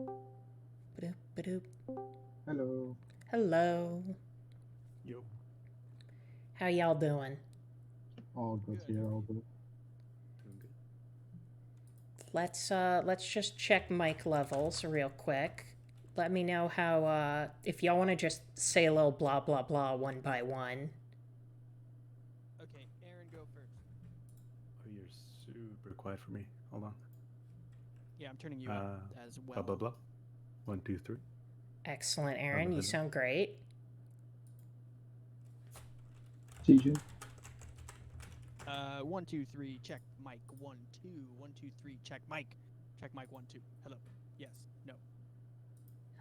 Ba-doop, ba-doop. Hello. Hello. Yo. How y'all doing? All good Good, here, how are all you? good. Doing good. Let's just check mic levels real quick. Let me know how if y'all want to just say a little blah blah blah one by one. Okay, Aaron, go first. Oh, you're super quiet for me. Hold on. Yeah, I'm turning you up as well. Blah blah blah. 1, 2, 3. Excellent, Hello, Aaron. You hello. sound great. CJ? 1, 2, 3, check mic. 1, 2, 1, 2, 3, check mic. Check mic 1, 2. Hello. Yes. No.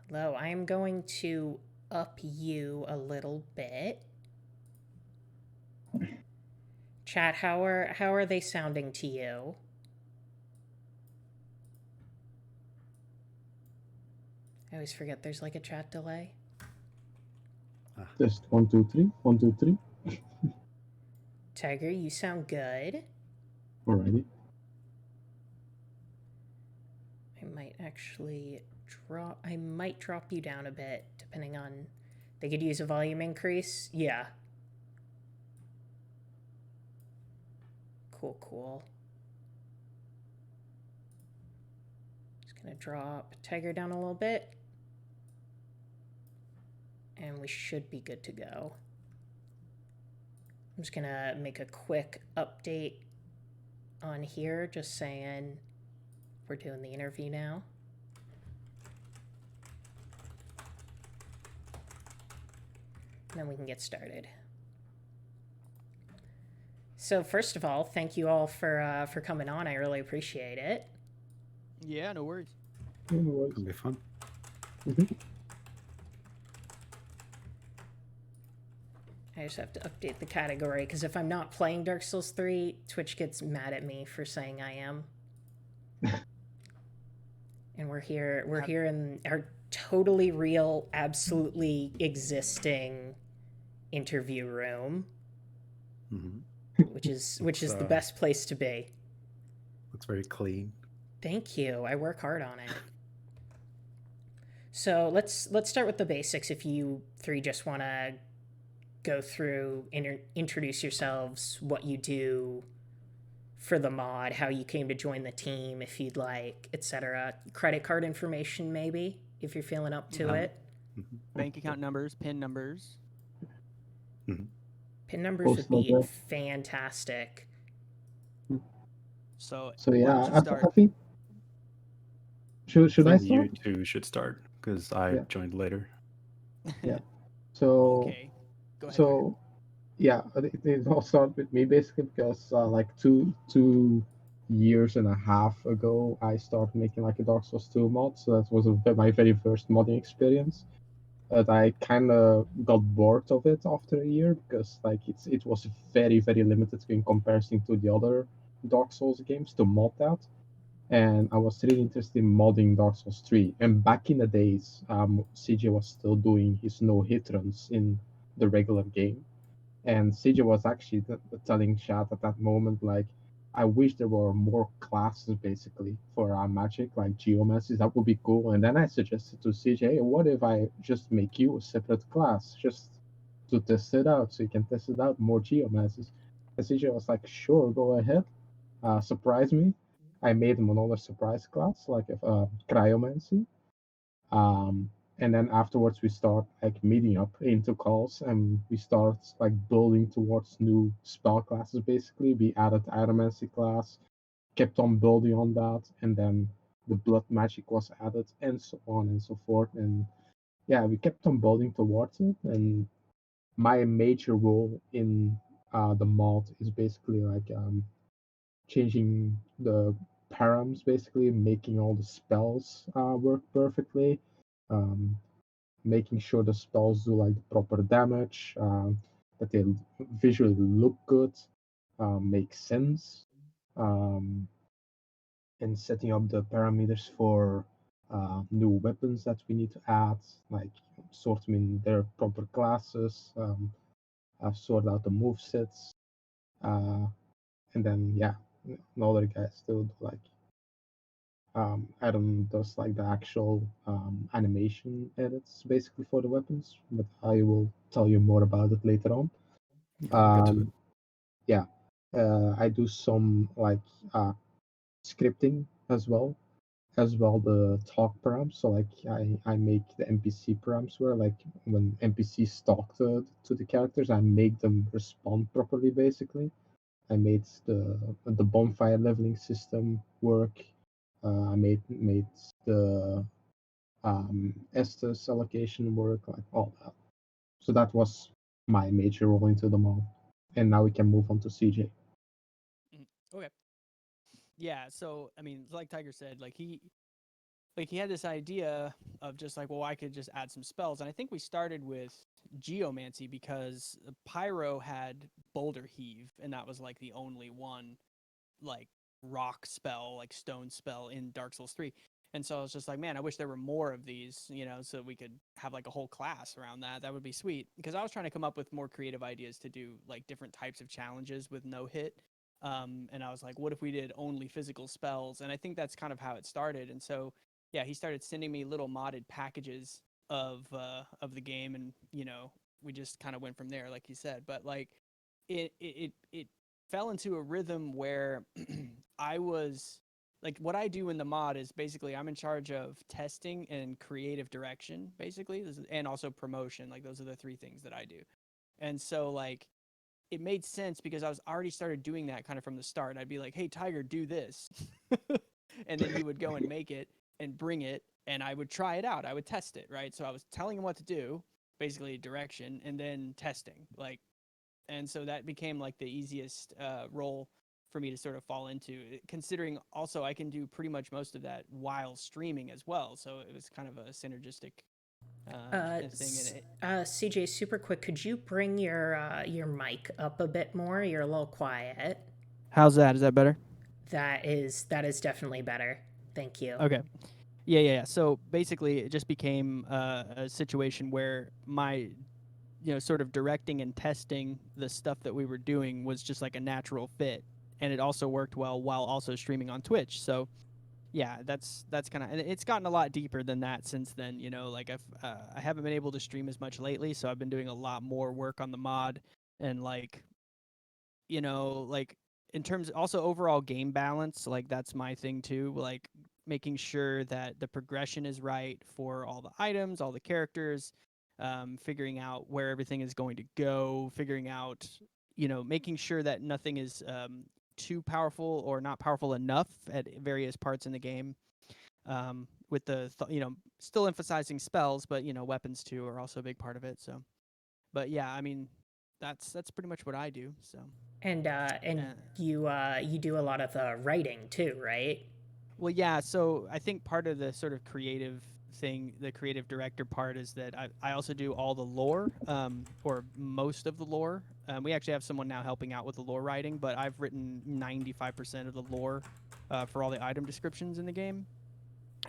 Hello. I am going to up you a little bit. Chat, how are they sounding to you? I always forget there's like a chat delay. Test 1, 2, 3. 1, 2, 3. Tiger, you sound good. Alrighty. I might actually I might drop you down a bit depending on they could use a volume increase. Yeah. Cool. Just gonna drop Tiger down a little bit. And we should be good to go. I'm just gonna make a quick update on here, just saying we're doing the interview now. And then we can get started. So first of all, thank you all for coming on. I really appreciate it. Yeah, no worries. Yeah, no worries. It'll be fun. I just have to update the category because if I'm not playing Dark Souls 3, Twitch gets mad at me for saying I am. And we're here in our totally real, absolutely existing interview room, which is the best place to be. Looks very clean. Thank you. I work hard on it. So let's start with the basics. If you three just want to go through, introduce yourselves, what you do for the mod, how you came to join the team, if you'd like, etc. Credit card information, maybe, if you're feeling up to it. Bank account numbers, PIN numbers. PIN numbers would be fantastic. So yeah, why don't you I think. Should I start? You two should start because I joined later. Yeah. So. Okay. Go ahead. So, yeah, it all started with me basically because like two years and a half ago, I started making like a Dark Souls 2 mod. So that was my very first modding experience. But I kind of got bored of it after a year because like it was very limited in comparison to the other Dark Souls games to mod that. And I was really interested in modding Dark Souls 3. And back in the days, CJ was still doing his no-hit runs in the regular game. And CJ was actually telling chat at that moment, like, I wish there were more classes basically for our magic, like geomancies. That would be cool. And then I suggested to CJ, what if I just make you a separate class just to test it out, so you can test it out more geomancies? And CJ was like, sure, go ahead. Surprise me. I made him another surprise class, like cryomancy. And then afterwards we start like meeting up into calls and we start like building towards new spell classes basically. We added Aromancy class, kept on building on that, and then the blood magic was added and so on and so forth. And yeah, we kept on building towards it. And my major role in the mod is basically like changing the params, basically making all the spells work perfectly, um, making sure the spells do like the proper damage, that they visually look good, make sense, um, and setting up the parameters for new weapons that we need to add, like sort them in their proper classes, sort out the move sets, and then yeah, another guy still like Aron does like the actual animation edits basically for the weapons, but I will tell you more about it later on. Yeah, we'll get to it. Yeah, I do some like scripting as well the talk params. So like I make the NPC params where like when NPCs talk to the characters, I make them respond properly basically. I made the bonfire leveling system work. I made the Estes allocation work, like all that. So that was my major role into the mod. And now we can move on to CJ. Okay. Yeah. So I mean, like Tiger said, like he had this idea of just like, well, I could just add some spells, and I think we started with geomancy because Pyro had Boulder Heave, and that was like the only one like rock spell, like stone spell in Dark Souls 3. And so I was just like, man, I wish there were more of these, you know, so we could have like a whole class around that. That would be sweet. Because I was trying to come up with more creative ideas to do like different types of challenges with no hit. And I was like, what if we did only physical spells? And I think that's kind of how it started. And so, yeah, he started sending me little modded packages of the game, and you know, we just kind of went from there, like you said. But like, it fell into a rhythm where I was like, what I do in the mod is basically I'm in charge of testing and creative direction, basically, and also promotion. Like those are the three things that I do. And so like it made sense because I was already started doing that kind of from the start. I'd be like, "Hey, Tiger, do this," and then he would go and make it and bring it, and I would try it out. I would test it, right? So I was telling him what to do, basically direction, and then testing, like, and so that became like the easiest role for me to sort of fall into, considering also I can do pretty much most of that while streaming as well, so it was kind of a synergistic thing in it. CJ, super quick, could you bring your mic up a bit more? You're a little quiet. How's that? Is that better? That is definitely better. Thank you. Okay. Yeah. So basically, it just became a situation where my, you know, sort of directing and testing the stuff that we were doing was just like a natural fit, and it also worked well while also streaming on Twitch. So yeah, that's kind of, and it's gotten a lot deeper than that since then. You know, like I haven't been able to stream as much lately, so I've been doing a lot more work on the mod, and like, you know, like in terms also overall game balance, like that's my thing too, like making sure that the progression is right for all the items, all the characters, figuring out where everything is going to go, figuring out, you know, making sure that nothing is too powerful or not powerful enough at various parts in the game. With the you know, still emphasizing spells, but you know, weapons too are also a big part of it. So, but yeah, I mean, that's pretty much what I do. So. And you do a lot of the writing too, right? Well, yeah. So I think part of the sort of creative thing, the creative director part, is that I also do all the lore, or most of the lore. We actually have someone now helping out with the lore writing, but I've written 95% of the lore for all the item descriptions in the game,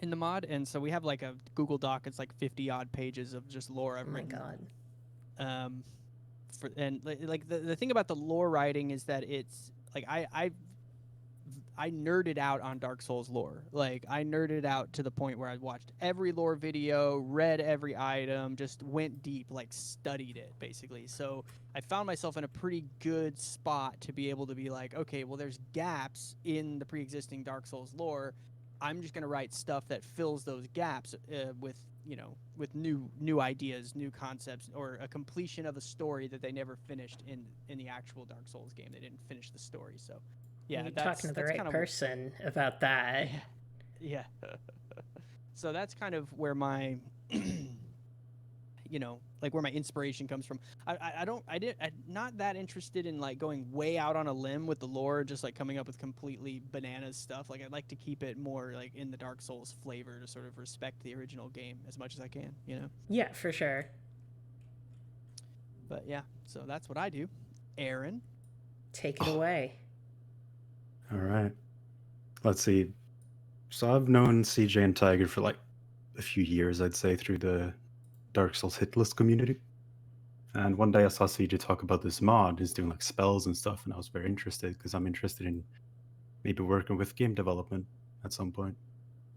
in the mod. And so we have like a Google Doc. It's like 50 odd pages of just lore I've Oh my written. god. And like the thing about the lore writing is that it's like I nerded out on Dark Souls lore. Like I nerded out to the point where I watched every lore video, read every item, just went deep, like studied it basically. So I found myself in a pretty good spot to be able to be like, okay, well there's gaps in the pre-existing Dark Souls lore. I'm just going to write stuff that fills those gaps with, you know, with new ideas, new concepts, or a completion of a story that they never finished in the actual Dark Souls game. They didn't finish the story. So yeah, You're that's talking to the right kind of, person about that. yeah. So that's kind of where my you know, like where my inspiration comes from. I'm not that interested in like going way out on a limb with the lore, just like coming up with completely bananas stuff. Like I'd like to keep it more like in the Dark Souls flavor to sort of respect the original game as much as I can, you know. Yeah, for sure. But yeah, so that's what I do. Aron, Take it away. All right. Let's see. So I've known CJ and Tiger for like a few years, I'd say, through the Dark Souls hit list community. And one day I saw CJ talk about this mod. He's doing like spells and stuff, and I was very interested because I'm interested in maybe working with game development at some point.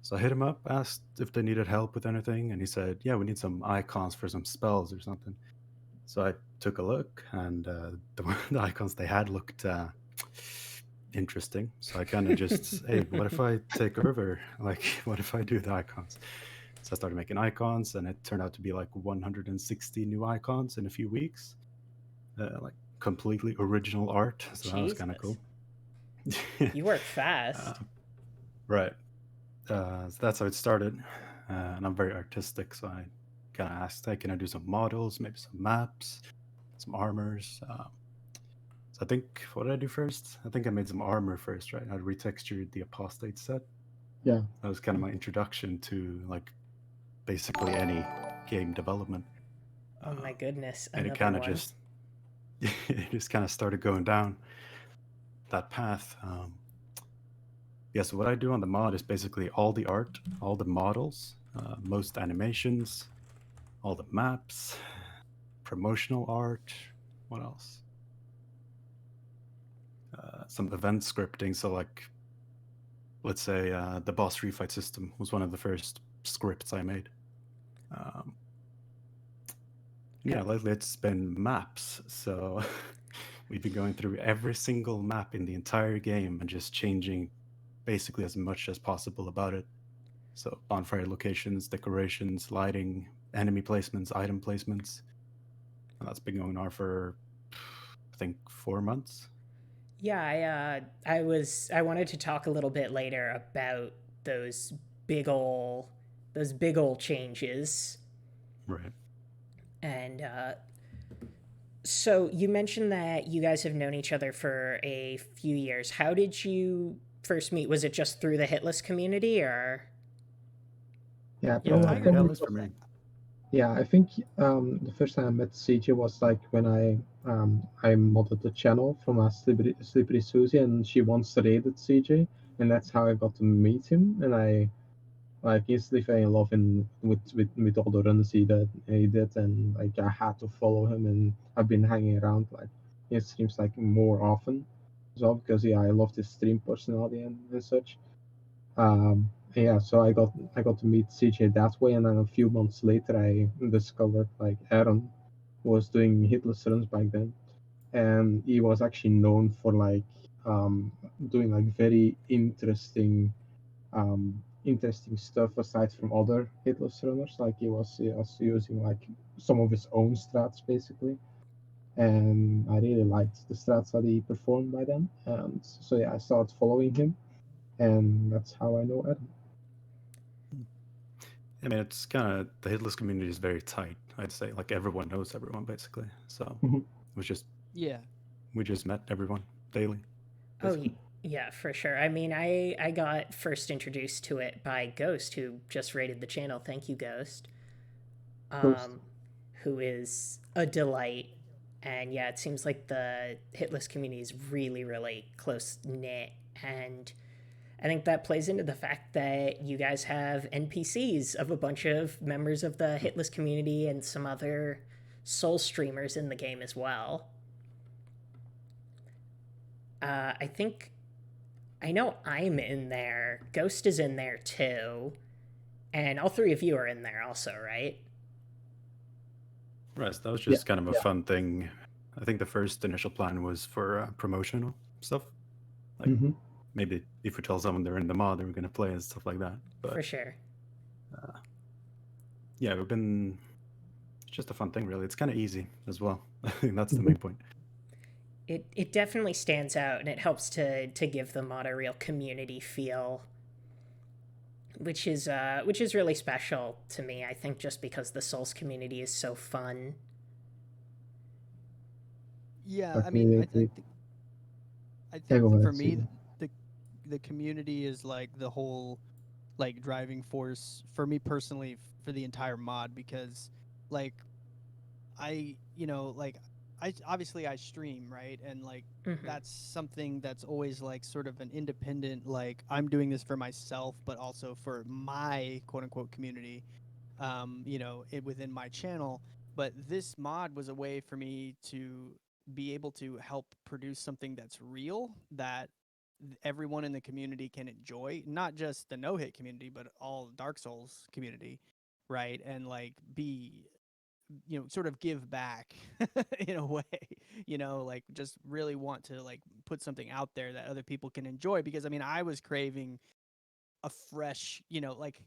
So I hit him up, asked if they needed help with anything, and he said, "Yeah, we need some icons for some spells or something." So I took a look, and the icons they had looked interesting. So I kind of just, hey, what if I take over? Like, what if I do the icons? So I started making icons, and it turned out to be like 160 new icons in a few weeks, like completely original art. So that was kind of Jesus. cool. You work fast. Right. So that's how it started. And I'm very artistic, so I kind of asked, hey, can I do some models, maybe some maps, some armors? So I think, what did I do first? I think I made some armor first, right? I retextured the apostate set. Yeah. That was kind of my introduction to like basically any game development. Oh my goodness, And it another kind of one. just, it just kind of started going down that path. Yeah, so what I do on the mod is basically all the art, all the models, most animations, all the maps, promotional art. What else? Some event scripting. So, like, let's say the boss refight system was one of the first scripts I made. Yeah, lately it's been maps. So we've been going through every single map in the entire game and just changing basically as much as possible about it. So bonfire locations, decorations, lighting, enemy placements, item placements. And that's been going on for, I think, 4 months. Yeah, I wanted to talk a little bit later about those big ol' changes. Right. And so you mentioned that you guys have known each other for a few years. How did you first meet? Was it just through the Hitless community, or? Yeah, Yeah, probably, Tiger. That was for me. yeah, I think the first time I met CJ was like when I modded the channel from a Slippery Susie, and she once raided CJ, and that's how I got to meet him, and I like instantly fell in love with all the runs he did, and like I had to follow him, and I've been hanging around like his streams like more often as well because yeah, I love his stream personality and such. Yeah, so I got to meet CJ that way, and then a few months later, I discovered like Aron was doing hitless runs back then, and he was actually known for like doing like very interesting stuff aside from other hitless runners. Like he was using like some of his own strats basically, and I really liked the strats that he performed by then. And so yeah, I started following him, and that's how I know Aron. I mean, it's kind of, the hitless community is very tight, I'd say. Like, everyone knows everyone, basically. So Mhm. it was just, Yeah. we just met everyone daily. Oh, basically. yeah, for sure. I mean, I got first introduced to it by Ghost, who just rated the channel. Thank you, Ghost. Ghost. Who is a delight. And yeah, it seems like the hitless community is really, really close knit. And I think that plays into the fact that you guys have NPCs of a bunch of members of the hitless community and some other soul streamers in the game as well. I think I know I'm in there. Ghost is in there too. And all three of you are in there also, right? Right, so that was Yeah, just kind of a yeah. fun thing. I think the first initial plan was for promotional stuff. Like, Mm-hmm. maybe if we tell someone they're in the mod, they're going to play and stuff like that. But For sure. yeah, it's just a fun thing, really. It's kind of easy as well. I think that's the Mm-hmm. main point. It definitely stands out, and it helps to give the mod a real community feel, which is really special to me. I think just because the Souls community is so fun. Yeah, I mean, Definitely. I Yeah, think go for ahead, me, CJ. the community is like the whole like driving force for me personally for the entire mod because like like I obviously I stream, right? And like Mm-hmm. that's something that's always like sort of an independent like I'm doing this for myself but also for my quote unquote community within my channel. But this mod was a way for me to be able to help produce something that's real that everyone in the community can enjoy, not just the no hit community, but all Dark Souls community, right? And like be, sort of give back in a way, like just really want to like put something out there that other people can enjoy. Because I mean, I was craving a fresh, like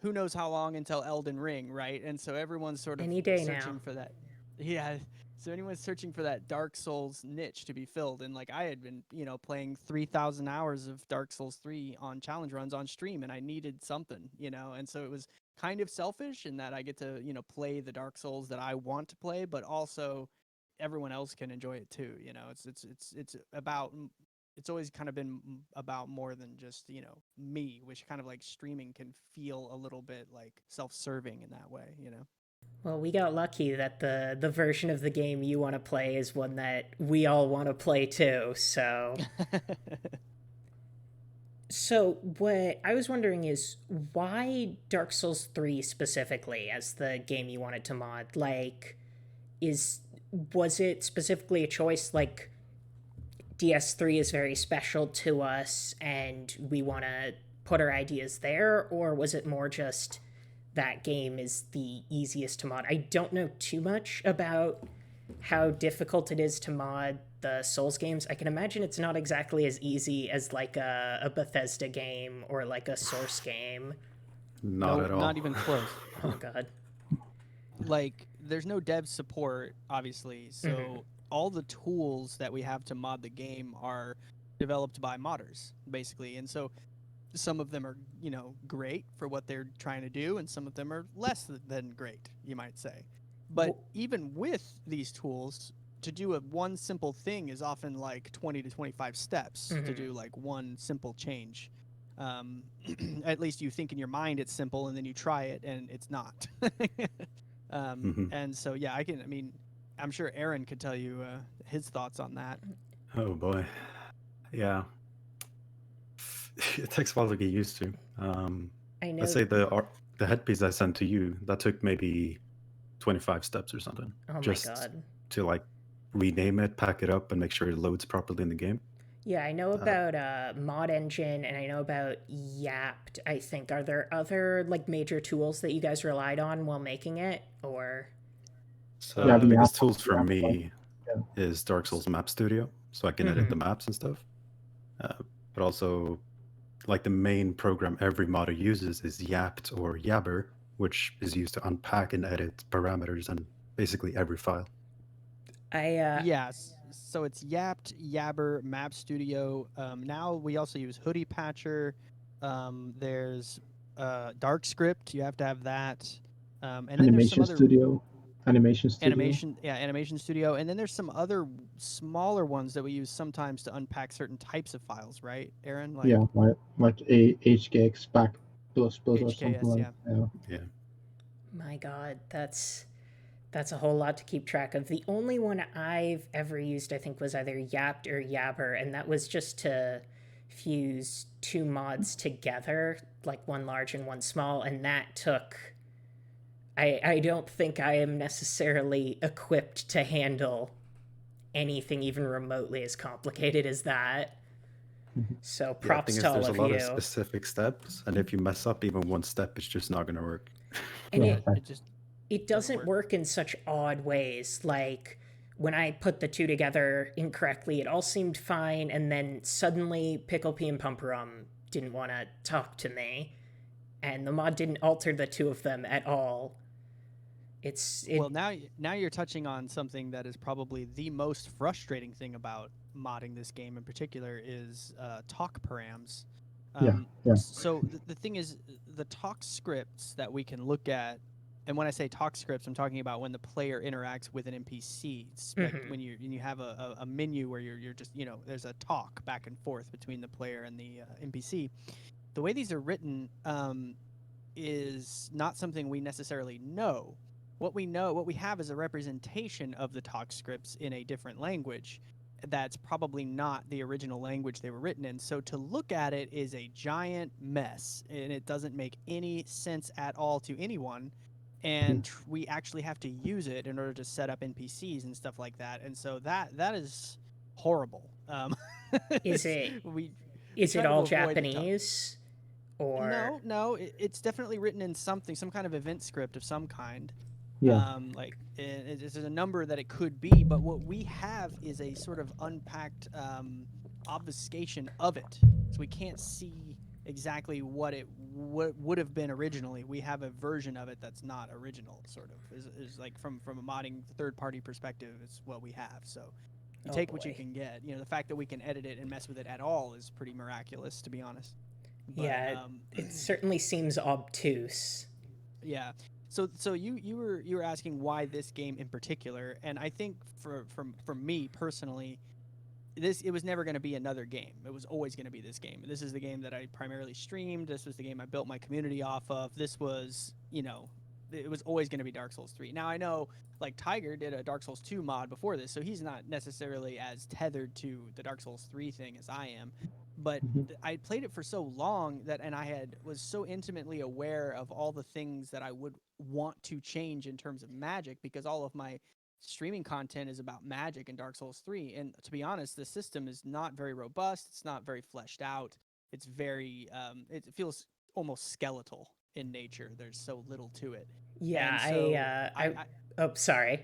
who knows how long until Elden Ring, right? And so everyone's sort of Any day searching now. for that. Yeah. So anyone's searching for that Dark Souls niche to be filled. And like I had been, playing 3,000 hours of Dark Souls 3 on challenge runs on stream, and I needed something, and so it was kind of selfish in that I get to, play the Dark Souls that I want to play, but also everyone else can enjoy it too. It's about, it's always kind of been about more than just, me, which kind of like streaming can feel a little bit like self-serving in that way. Well, we got lucky that the version of the game you want to play is one that we all want to play too. So what I was wondering is why Dark Souls 3 specifically as the game you wanted to mod? Like was it specifically a choice like DS3 is very special to us and we want to put our ideas there, or was it more just that game is the easiest to mod? I don't know too much about how difficult it is to mod the Souls games. I can imagine it's not exactly as easy as like a Bethesda game or like a Source game. Not at all. Not even close. Oh god. Like there's no dev support, obviously, so all the tools that we have to mod the game are developed by modders, basically. And so some of them are, great for what they're trying to do, and some of them are less than great, you might say. But even with these tools, to do one simple thing is often like 20 to 25 steps to do like one simple change. At least you think in your mind it's simple, and then you try it and it's not. And so, yeah, I'm sure Aron could tell you his thoughts on that. Oh boy, yeah. It takes a while to get used to. I know. Let's say the headpiece I sent to you, that took maybe 25 steps or something. Oh just my god. to like rename it, pack it up, and make sure it loads properly in the game. Yeah, I know about Mod Engine, and I know about Yapt, I think. Are there other like major tools that you guys relied on while making it, or? So the biggest tools for me is Dark Souls Map Studio, so I can edit the maps and stuff. But also, like the main program every modder uses is Yapt or Yabber, which is used to unpack and edit parameters and basically every file. Yes. So it's Yapt, Yabber, Map Studio. Now we also use Hoodie Patcher. There's Dark Script. You have to have that. And then there's some other Animation Studio. Animation Studio. And then there's some other smaller ones that we use sometimes to unpack certain types of files, right, Aron? Like a HKX back plus or something like that. Yeah. My god, that's a whole lot to keep track of. The only one I've ever used, I think, was either Yapt or Yabber, and that was just to fuse two mods together, like one large and one small, and that took... I don't think I am necessarily equipped to handle anything even remotely as complicated as that. So props to all of you. There's a lot of specific steps, and if you mess up even one step, it's just not going to work. And it doesn't work in such odd ways. Like when I put the two together incorrectly, it all seemed fine, and then suddenly Pickle Pea and Pumperum didn't want to talk to me, and the mod didn't alter the two of them at all. Well, now you're touching on something that is probably the most frustrating thing about modding this game in particular is talk params. So the thing is, the talk scripts that we can look at, and when I say talk scripts, I'm talking about when the player interacts with an NPC. Like when you have a menu where you're just, there's a talk back and forth between the player and the NPC. The way these are written is not something we necessarily know. What we have is a representation of the talk scripts in a different language that's probably not the original language they were written in. So to look at it is a giant mess, and it doesn't make any sense at all to anyone. And we actually have to use it in order to set up NPCs and stuff like that. And so that is horrible. Is it? Is it trying to all avoid the tough- Japanese? Or No, it's definitely written in something, some kind of event script of some kind. Yeah. Like there's a number that it could be, but what we have is a sort of unpacked obfuscation of it, so we can't see exactly what it would have been originally. We have a version of it that's not original, sort of is like from a modding third party perspective is what we have. So you take what you boy. can get. You know, the fact that we can edit it and mess with it at all is pretty miraculous, to be honest. But, Yeah, it certainly seems obtuse. yeah. So you were asking why this game in particular, and I think for me personally, it was never going to be another game. It was always going to be this game. This is the game that I primarily streamed. This was the game I built my community off of. This was, it was always going to be Dark Souls 3. Now I know like Tiger did a Dark Souls 2 mod before this, so he's not necessarily as tethered to the Dark Souls 3 thing as I am. But I played it for so long and I was so intimately aware of all the things that I would want to change in terms of magic, because all of my streaming content is about magic in Dark Souls 3. And to be honest, the system is not very robust. It's not very fleshed out. It's very, it feels almost skeletal in nature. There's so little to it. Yeah, And so oh, sorry.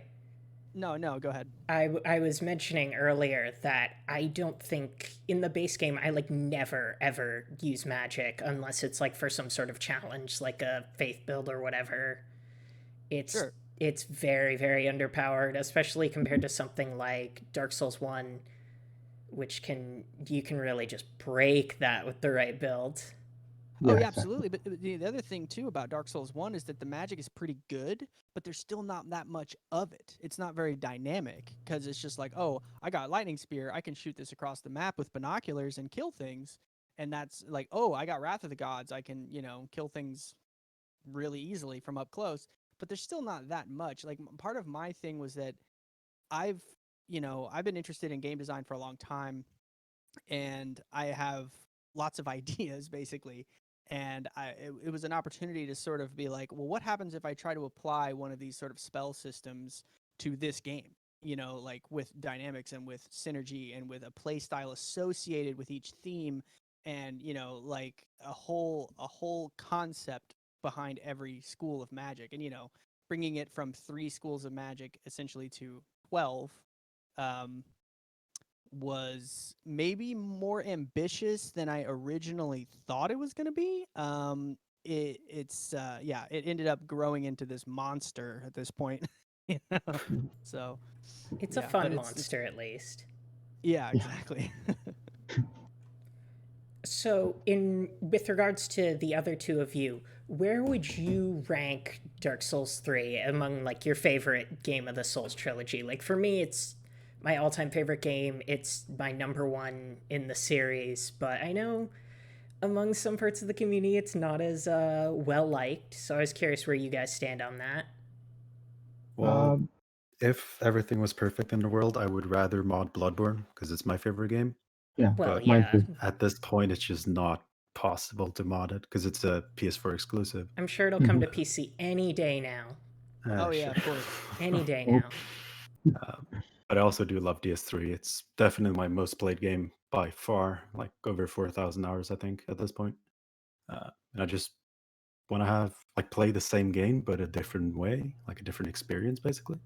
No, go ahead. I was mentioning earlier that I don't think in the base game I like never ever use magic unless it's like for some sort of challenge, like a faith build or whatever. Sure. It's very, very underpowered, especially compared to something like Dark Souls 1, which you can really just break that with the right build. Oh, yeah, Exactly. absolutely. But the other thing too about Dark Souls 1 is that the magic is pretty good, but there's still not that much of it. It's not very dynamic, because it's just like, oh, I got lightning spear, I can shoot this across the map with binoculars and kill things. And that's like, oh, I got Wrath of the Gods, I can, kill things really easily from up close. But there's still not that much. Like part of my thing was that I've been interested in game design for a long time, and I have lots of ideas basically. And it was an opportunity to sort of be like, well, what happens if I try to apply one of these sort of spell systems to this game? Like with dynamics and with synergy and with a play style associated with each theme, and like a whole concept behind every school of magic, and bringing it from 3 schools of magic essentially to 12. Was maybe more ambitious than I originally thought it was going to be. It ended up growing into this monster at this point. So It's a fun monster, at least. Yeah, exactly. So, with regards to the other two of you, where would you rank Dark Souls 3 among like your favorite game of the Souls trilogy? Like for me, it's my all-time favorite game. It's my number 1 in the series, but I know among some parts of the community it's not as well liked. So I was curious where you guys stand on that. Well, if everything was perfect in the world, I would rather mod Bloodborne because it's my favorite game. Yeah. Well, But Mine yeah, too. at this point, it's just not possible to mod it because it's a PS4 exclusive. I'm sure it'll come to PC any day now. Oh yeah, of course. Any day Oh. now. But I also do love DS3. It's definitely my most played game by far, like over 4,000 hours, I think, at this point. And I just want to have play the same game but a different way, like a different experience, basically.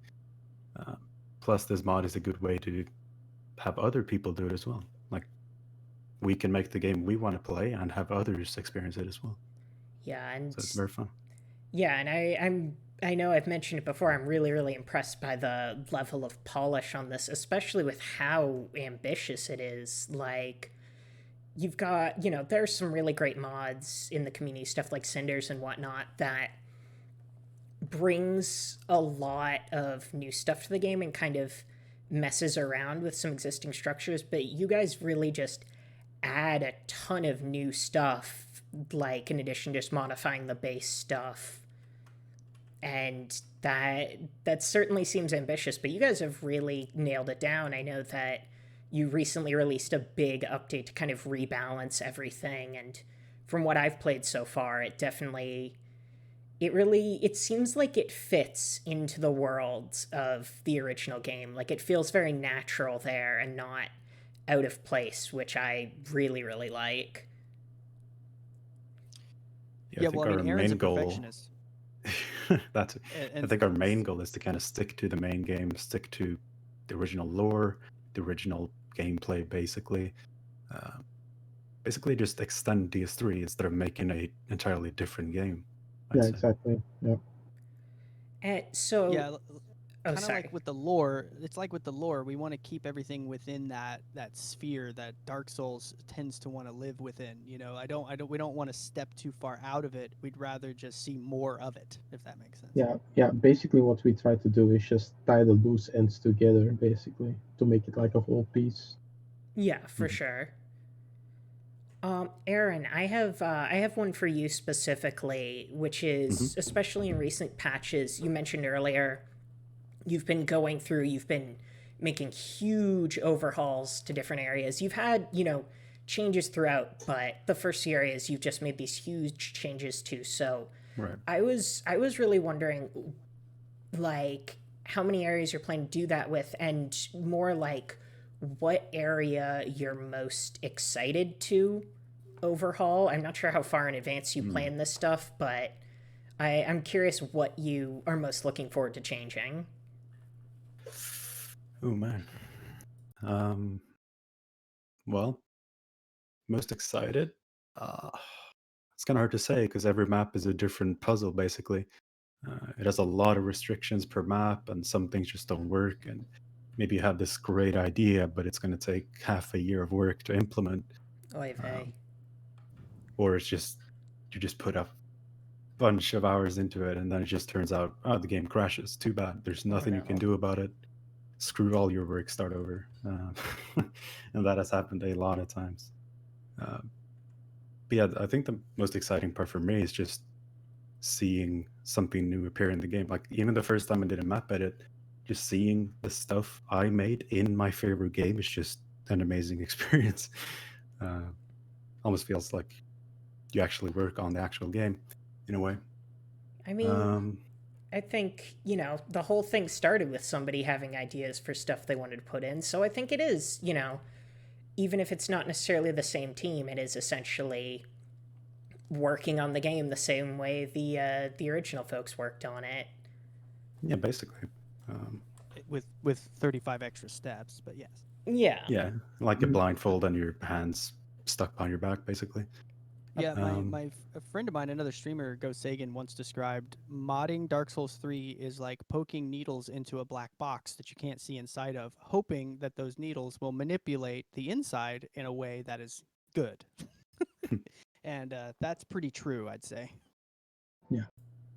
Plus, this mod is a good way to have other people do it as well. Like we can make the game we want to play and have others experience it as well. Yeah, and so it's very fun. Yeah, and I know I've mentioned it before. I'm really, really impressed by the level of polish on this, especially with how ambitious it is. Like, you've got, there's some really great mods in the community, stuff like Cinders and whatnot, that brings a lot of new stuff to the game and kind of messes around with some existing structures. But you guys really just add a ton of new stuff, like in addition to just modifying the base stuff. And that certainly seems ambitious, but you guys have really nailed it down. I know that you recently released a big update to kind of rebalance everything, and from what I've played so far, it seems like it fits into the world of the original game. Like, it feels very natural there and not out of place, which I really, really like. Yeah, I Yeah, think well, I mean, our Aaron's a main goal. perfectionist, That's. I and think our main goal is to kind of stick to the main game, stick to the original lore, the original gameplay, basically. Basically, just extend DS3 instead of making a entirely different game. I'd Yeah, say. exactly. Yeah. And so, yeah, oh, kind of sorry. like with the lore. It's like with the lore, we want to keep everything within that sphere that Dark Souls tends to want to live within. You know, we don't want to step too far out of it. We'd rather just see more of it, if that makes sense. Yeah. Basically, what we try to do is just tie the loose ends together, basically, to make it like a whole piece. Yeah, for sure. Aaron, I have one for you specifically, which is especially in recent patches. You mentioned earlier you've been going through, you've been making huge overhauls to different areas. You've had, changes throughout, but the first few areas you've just made these huge changes to. So Right. I was really wondering, like, how many areas you're planning to do that with, and more like what area you're most excited to overhaul. I'm not sure how far in advance you plan this stuff, but I'm curious what you are most looking forward to changing. Oh man. Well, most excited. It's kind of hard to say because every map is a different puzzle, basically. It has a lot of restrictions per map, and some things just don't work. And maybe you have this great idea, but it's going to take half a year of work to implement. Oy vey. Or it's just you just put a bunch of hours into it, and then it just turns out, oh, the game crashes. Too bad. There's nothing you can no. do about it. Screw all your work, start over. And that has happened a lot of times. But yeah, I think the most exciting part for me is just seeing something new appear in the game. Like even the first time I did a map edit, just seeing the stuff I made in my favorite game is just an amazing experience. Almost feels like you actually work on the actual game in a way. I mean, I think, the whole thing started with somebody having ideas for stuff they wanted to put in. So I think it is, even if it's not necessarily the same team, it is essentially working on the game the same way the original folks worked on it. Yeah, basically. With 35 extra steps, but yes. Yeah. Yeah, like a blindfold and your hands stuck behind your back, basically. Yeah, a friend of mine, another streamer, Go Sagan, once described modding Dark Souls 3 is like poking needles into a black box that you can't see inside of, hoping that those needles will manipulate the inside in a way that is good. And that's pretty true, I'd say. Yeah.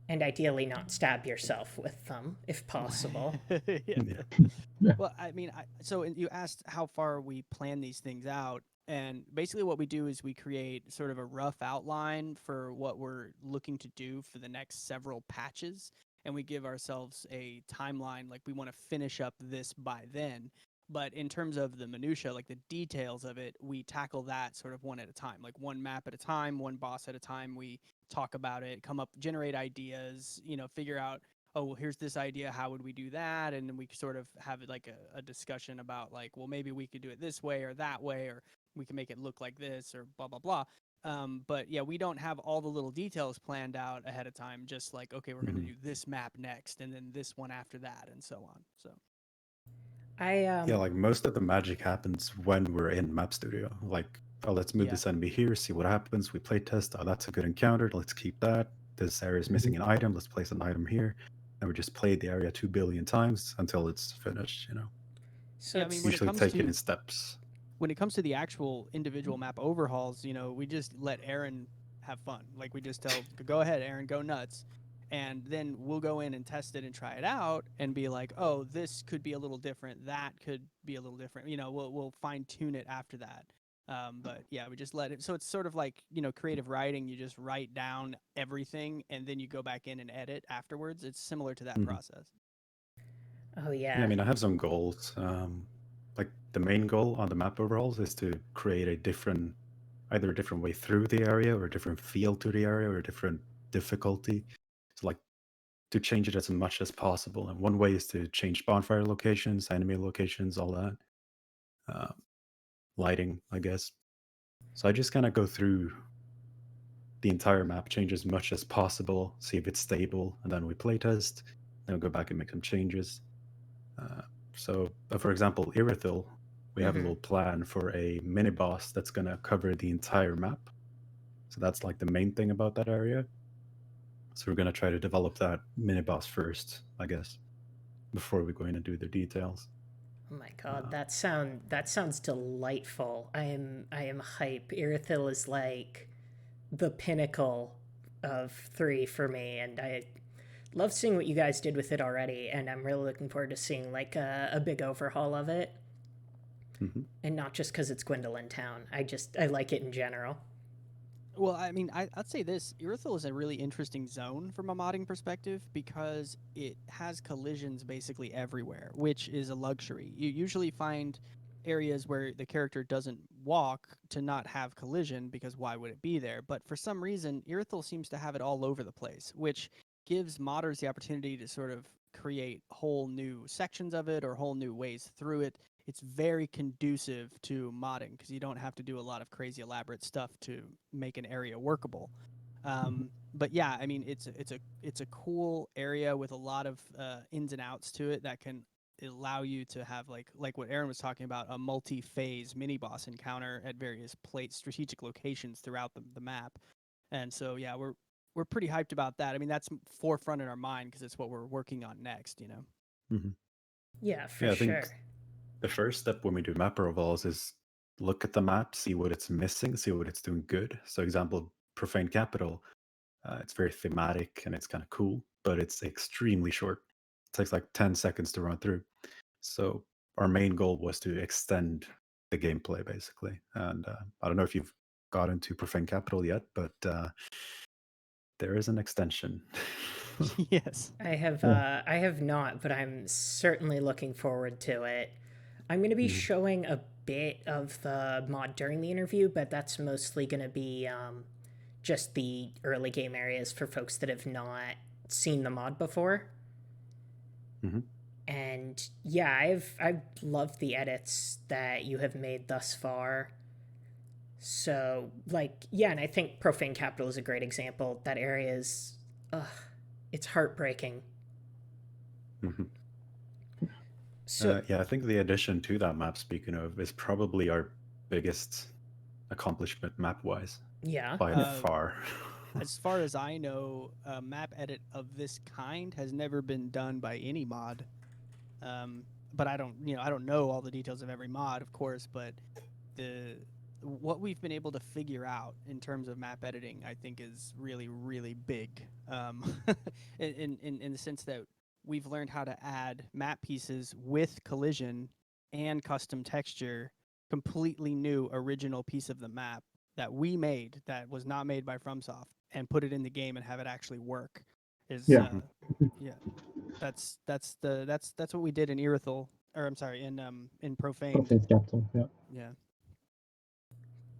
And ideally not stab yourself with them, if possible. Yeah. Well, I mean, so you asked how far we plan these things out. And basically, what we do is we create sort of a rough outline for what we're looking to do for the next several patches. And we give ourselves a timeline, like we want to finish up this by then. But in terms of the minutia, like the details of it, we tackle that sort of one at a time, like one map at a time, one boss at a time. We talk about it, generate ideas, figure out, oh, well, here's this idea, how would we do that? And then we sort of have like a discussion about like, well, maybe we could do it this way or that way, or we can make it look like this, or blah blah blah. But yeah, we don't have all the little details planned out ahead of time, just like, okay, we're going to do this map next and then this one after that, and so on. So yeah, like most of the magic happens when we're in Map Studio. Like, oh, let's move this enemy here, see what happens. We play test. Oh, that's a good encounter. Let's keep that. This area is missing an item. Let's place an item here. And we just play the area 2 billion times until it's finished. So yeah, I mean, usually taken in steps. When it comes to the actual individual map overhauls, we just let Aaron have fun. Like we just tell, go ahead, Aaron, go nuts. And then we'll go in and test it and try it out and be like, oh, this could be a little different. That could be a little different. We'll fine tune it after that. But yeah, we just let it. So it's sort of like, creative writing. You just write down everything and then you go back in and edit afterwards. It's similar to that process. Oh, yeah. Yeah, I mean, I have some goals. Like the main goal on the map overalls is to create either a different way through the area or a different feel to the area or a different difficulty. So like to change it as much as possible. And one way is to change bonfire locations, enemy locations, all that. lighting, I guess. So I just kind of go through the entire map, change as much as possible, see if it's stable, and then we playtest, then we go back and make some changes. For example, Irithil, we have a little plan for a mini boss that's going to cover the entire map. So that's like the main thing about that area. So we're going to try to develop that mini boss first, I guess, before we go in and do the details. Oh my god, that sounds delightful. I am hype. Irithil is like the pinnacle of 3 for me, and I love seeing what you guys did with it already, and I'm really looking forward to seeing like a big overhaul of it. And not just because it's Gwendolyn Town. I like it in general. Well, I mean, I'd say this. Irithil is a really interesting zone from a modding perspective because it has collisions basically everywhere, which is a luxury. You usually find areas where the character doesn't walk to not have collision because why would it be there? But for some reason, Irithil seems to have it all over the place, which gives modders the opportunity to sort of create whole new sections of it or whole new ways through it. It's very conducive to modding because you don't have to do a lot of crazy elaborate stuff to make an area workable. But yeah, I mean, it's a cool area with a lot of ins and outs to it that can allow you to have like what Aron was talking about, a multi-phase mini boss encounter at various strategic locations throughout the map. And so yeah, we're pretty hyped about that. I mean, that's forefront in our mind because it's what we're working on next, you know. Yeah, for I sure. think the first step when we do map overhauls is look at the map, see what it's missing, see what it's doing good. So example, Profane Capital, it's very thematic and it's kind of cool, but it's extremely short. It takes like 10 seconds to run through. So our main goal was to extend the gameplay basically. And I don't know if you've got into Profane Capital yet, but there is an extension. Yes. I have not, but I'm certainly looking forward to it. I'm going to be showing a bit of the mod during the interview, but that's mostly going to be just the early game areas for folks that have not seen the mod before. And yeah, I've loved the edits that you have made thus far. So like yeah, and I think Profane Capital is a great example. That area is it's heartbreaking. So I think the addition to that map, speaking of, is probably our biggest accomplishment map-wise. yeah. By far. As far as I know, a map edit of this kind has never been done by any mod. But I don't know all the details of every mod, of course, but what we've been able to figure out in terms of map editing, I think, is really, really big. In the sense that we've learned how to add map pieces with collision and custom texture, completely new original piece of the map that we made that was not made by FromSoft, and put it in the game and have it actually work. That's what we did in Irithil, or I'm sorry, in Profane. Capital, yeah. Yeah.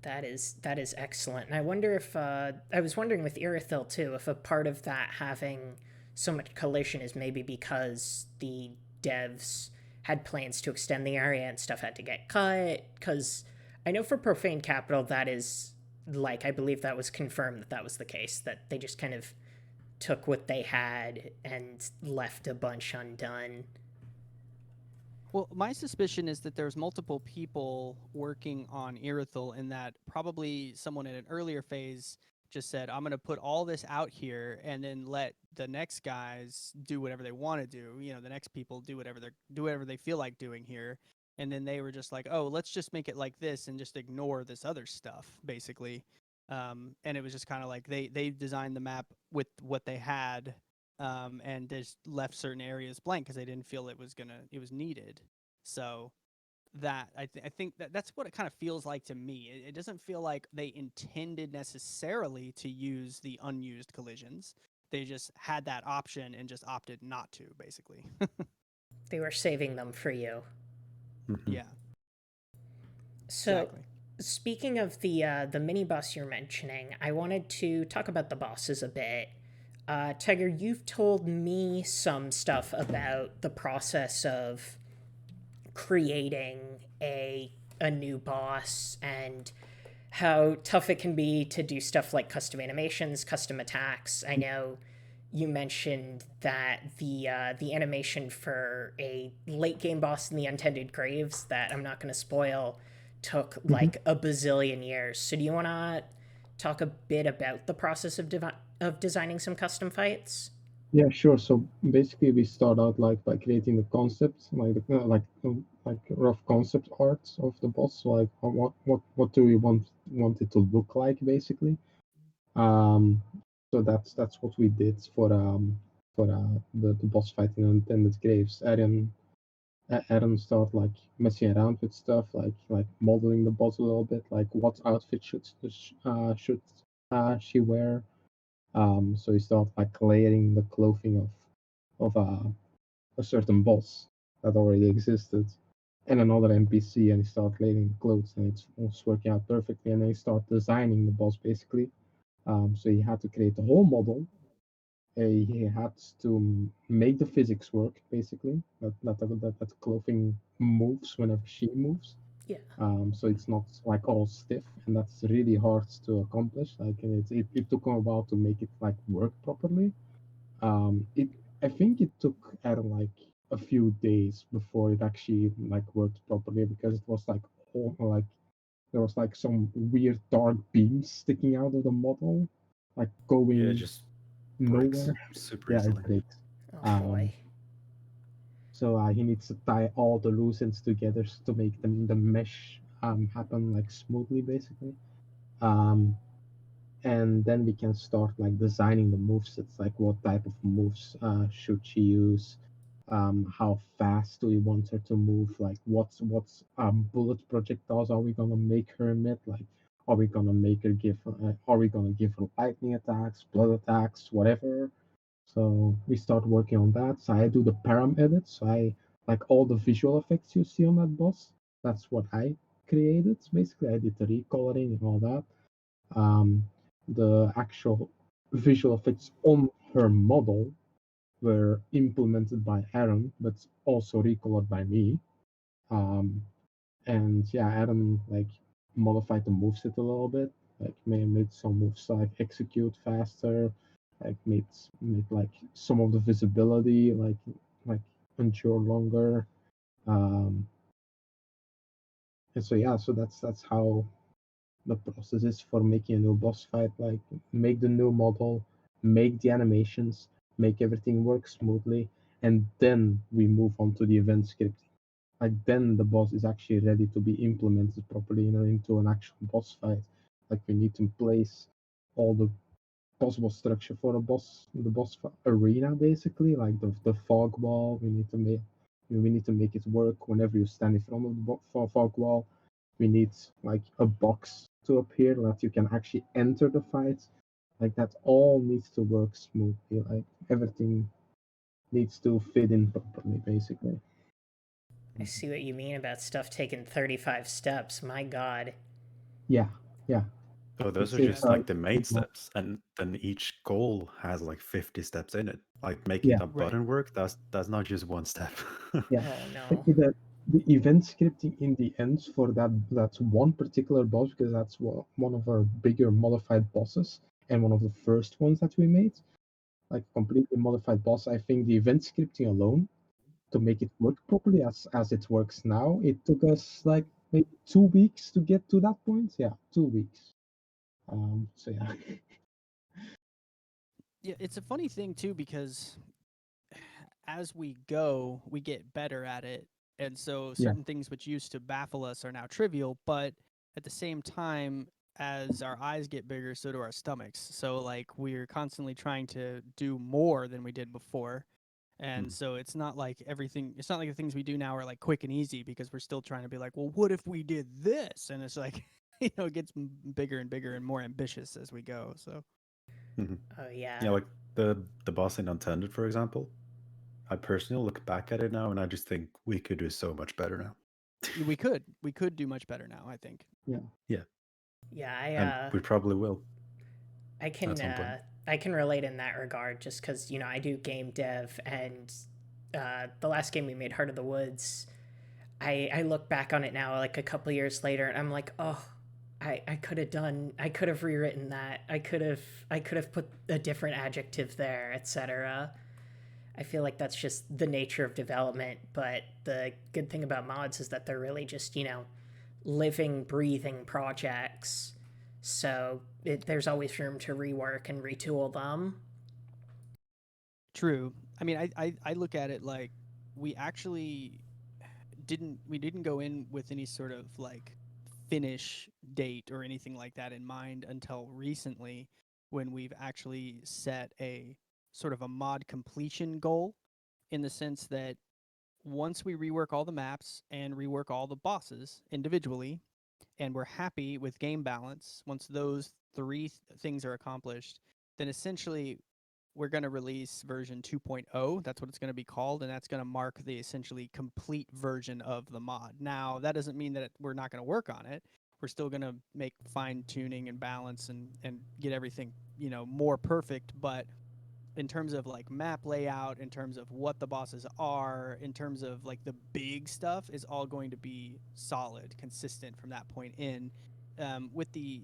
That is excellent. And I wonder if I was wondering with Irithil too, if a part of that having so much collision is maybe because the devs had plans to extend the area and stuff had to get cut. Because I know for Profane Capital, that is like, I believe that was confirmed that was the case, that they just kind of took what they had and left a bunch undone. Well, my suspicion is that there's multiple people working on Irithil, and that probably someone in an earlier phase just said, I'm going to put all this out here and then let the next guys do whatever they want to do. You know, the next people do whatever they feel like doing here. And then they were just like, oh, let's just make it like this and just ignore this other stuff, basically. And it was just kind of like they designed the map with what they had, and just left certain areas blank because they didn't feel it was needed. So that I think that's what it kind of feels like to me. It doesn't feel like they intended necessarily to use the unused collisions. They just had that option and just opted not to, basically. They were saving them for you. Yeah. So, exactly. Speaking of the mini boss you're mentioning, I wanted to talk about the bosses a bit. Tiger, you've told me some stuff about the process of creating a a new boss and how tough it can be to do stuff like custom animations, custom attacks. I know you mentioned that the animation for a late game boss in the Untended Graves that I'm not going to spoil took like a bazillion years. So do you want to talk a bit about the process of designing some custom fights? Yeah, sure. So basically, we start out like by creating the concept, like rough concept art of the boss. So, like, what do we want it to look like, basically. Um, so that's what we did for the boss fight in Unintended Graves. Aron started like messing around with stuff, like modeling the boss a little bit, like what outfit should she wear. So he started like layering the clothing of a certain boss that already existed, and another NPC, and he started layering the clothes, and it was working out perfectly. And then he started designing the boss basically. So he had to create the whole model. He had to make the physics work basically. That the clothing moves whenever she moves. Yeah. So it's not like all stiff, and that's really hard to accomplish. Like it took a while to make it like work properly. It I think it took Aaron like a few days before it actually like worked properly because it was like all like there was like some weird dark beams sticking out of the model, like Yeah, it going just breaks nowhere. super Yeah, easily. it breaks. Oh Um, boy. so he needs to tie all the loose ends together to make the mesh happen like smoothly, basically. Um, and then we can start like designing the movesets, like what type of moves should she use, how fast do we want her to move, like what's bullet projectiles are we gonna make her emit, like are we gonna give her lightning attacks, blood attacks, whatever. So we start working on that. So I do the param edits. So I like all the visual effects you see on that boss. That's what I created. Basically, I did the recoloring and all that. Um, the actual visual effects on her model were implemented by Aron, but also recolored by me. Um, and yeah, Aron like modified the moveset a little bit, like made some moves like execute faster, like made like some of the visibility like endure longer. Um, and so yeah, so that's how the process is for making a new boss fight. Like make the new model, make the animations, make everything work smoothly, and then we move on to the event script. Like then the boss is actually ready to be implemented properly, into an actual boss fight. Like we need to place all the possible structure for the arena, basically, like the fog wall. We need to make it work whenever you stand in front of the fog wall. We need like a box to appear that you can actually enter the fight. Like that all needs to work smoothly. Like everything needs to fit in properly, basically. I see what you mean about stuff taking 35 steps. My god. Yeah, yeah. Oh, those are It's just like the main yeah, steps, and then each goal has like 50 steps in it. Like making yeah, that Right. button work, that's not just one step. yeah. Oh no. The event scripting in the end for that's one particular boss, because that's one of our bigger modified bosses and one of the first ones that we made, like completely modified boss. I think the event scripting alone to make it work properly as it works now, it took us like maybe 2 weeks to get to that point. Yeah, 2 weeks. So yeah. Yeah, it's a funny thing too because as we go, we get better at it. And so Yeah. certain things which used to baffle us are now trivial, but at the same time, as our eyes get bigger, so do our stomachs. So like we're constantly trying to do more than we did before. And so it's not like the things we do now are like quick and easy because we're still trying to be like, well, what if we did this? And it's like, it gets bigger and bigger and more ambitious as we go. So Mhm. Oh yeah. Yeah, like the boss in Untended, for example. I personally look back at it now and I just think we could do so much better now. we could do much better now, I think. Yeah. Yeah, and Yeah, we probably will I at some point. I can relate in that regard just cuz I do game dev and the last game we made, Heart of the Woods, I look back on it now, like a couple years later, and I'm like, oh, I could have rewritten that. I could have put a different adjective there, etc. I feel like that's just the nature of development, but the good thing about mods is that they're really just, living, breathing projects. So there's always room to rework and retool them. True. I mean, I look at it like we actually didn't go in with any sort of like finish date or anything like that in mind until recently, when we've actually set a sort of a mod completion goal, in the sense that once we rework all the maps and rework all the bosses individually, and we're happy with game balance, once those three things are accomplished, then essentially we're going to release version 2.0. That's what it's going to be called, and that's going to mark the essentially complete version of the mod. Now, that doesn't mean that we're not going to work on it. We're still going to make fine tuning and balance and get everything, more perfect, but in terms of like map layout, in terms of what the bosses are, in terms of like the big stuff, is all going to be solid, consistent from that point in. With the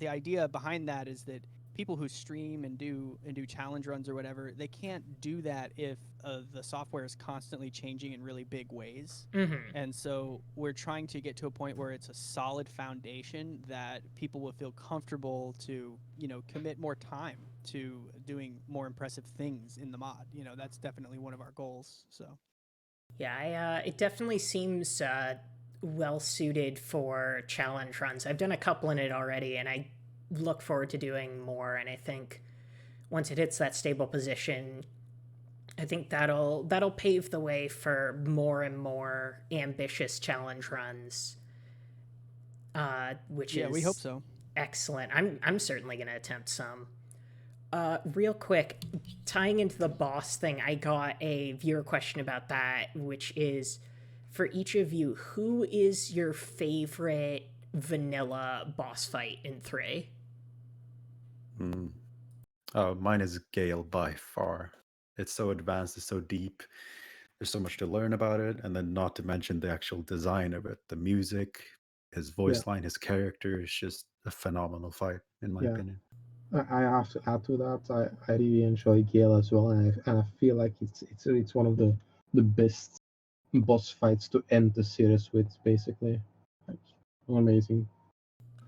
idea behind that is that people who stream and do challenge runs or whatever, they can't do that if the software is constantly changing in really big ways. Mm-hmm. And so we're trying to get to a point where it's a solid foundation that people will feel comfortable to, commit more time to doing more impressive things in the mod. That's definitely one of our goals. So Yeah, it definitely seems well suited for challenge runs. I've done a couple in it already, and I look forward to doing more. And I think once it hits that stable position, I think that'll pave the way for more and more ambitious challenge runs. Which is, we hope so. Excellent. I'm certainly going to attempt some. Real quick, tying into the boss thing, I got a viewer question about that, which is, for each of you, who is your favorite vanilla boss fight in 3? Oh, mine is Gale by far. It's so advanced, it's so deep. There's so much to learn about it, and then not to mention the actual design of it, the music, his voice line, his character is just a phenomenal fight, in my opinion. I have to add to that. I really enjoy Gale as well, and I feel like it's one of the best boss fights to end the series with, basically. Like, amazing.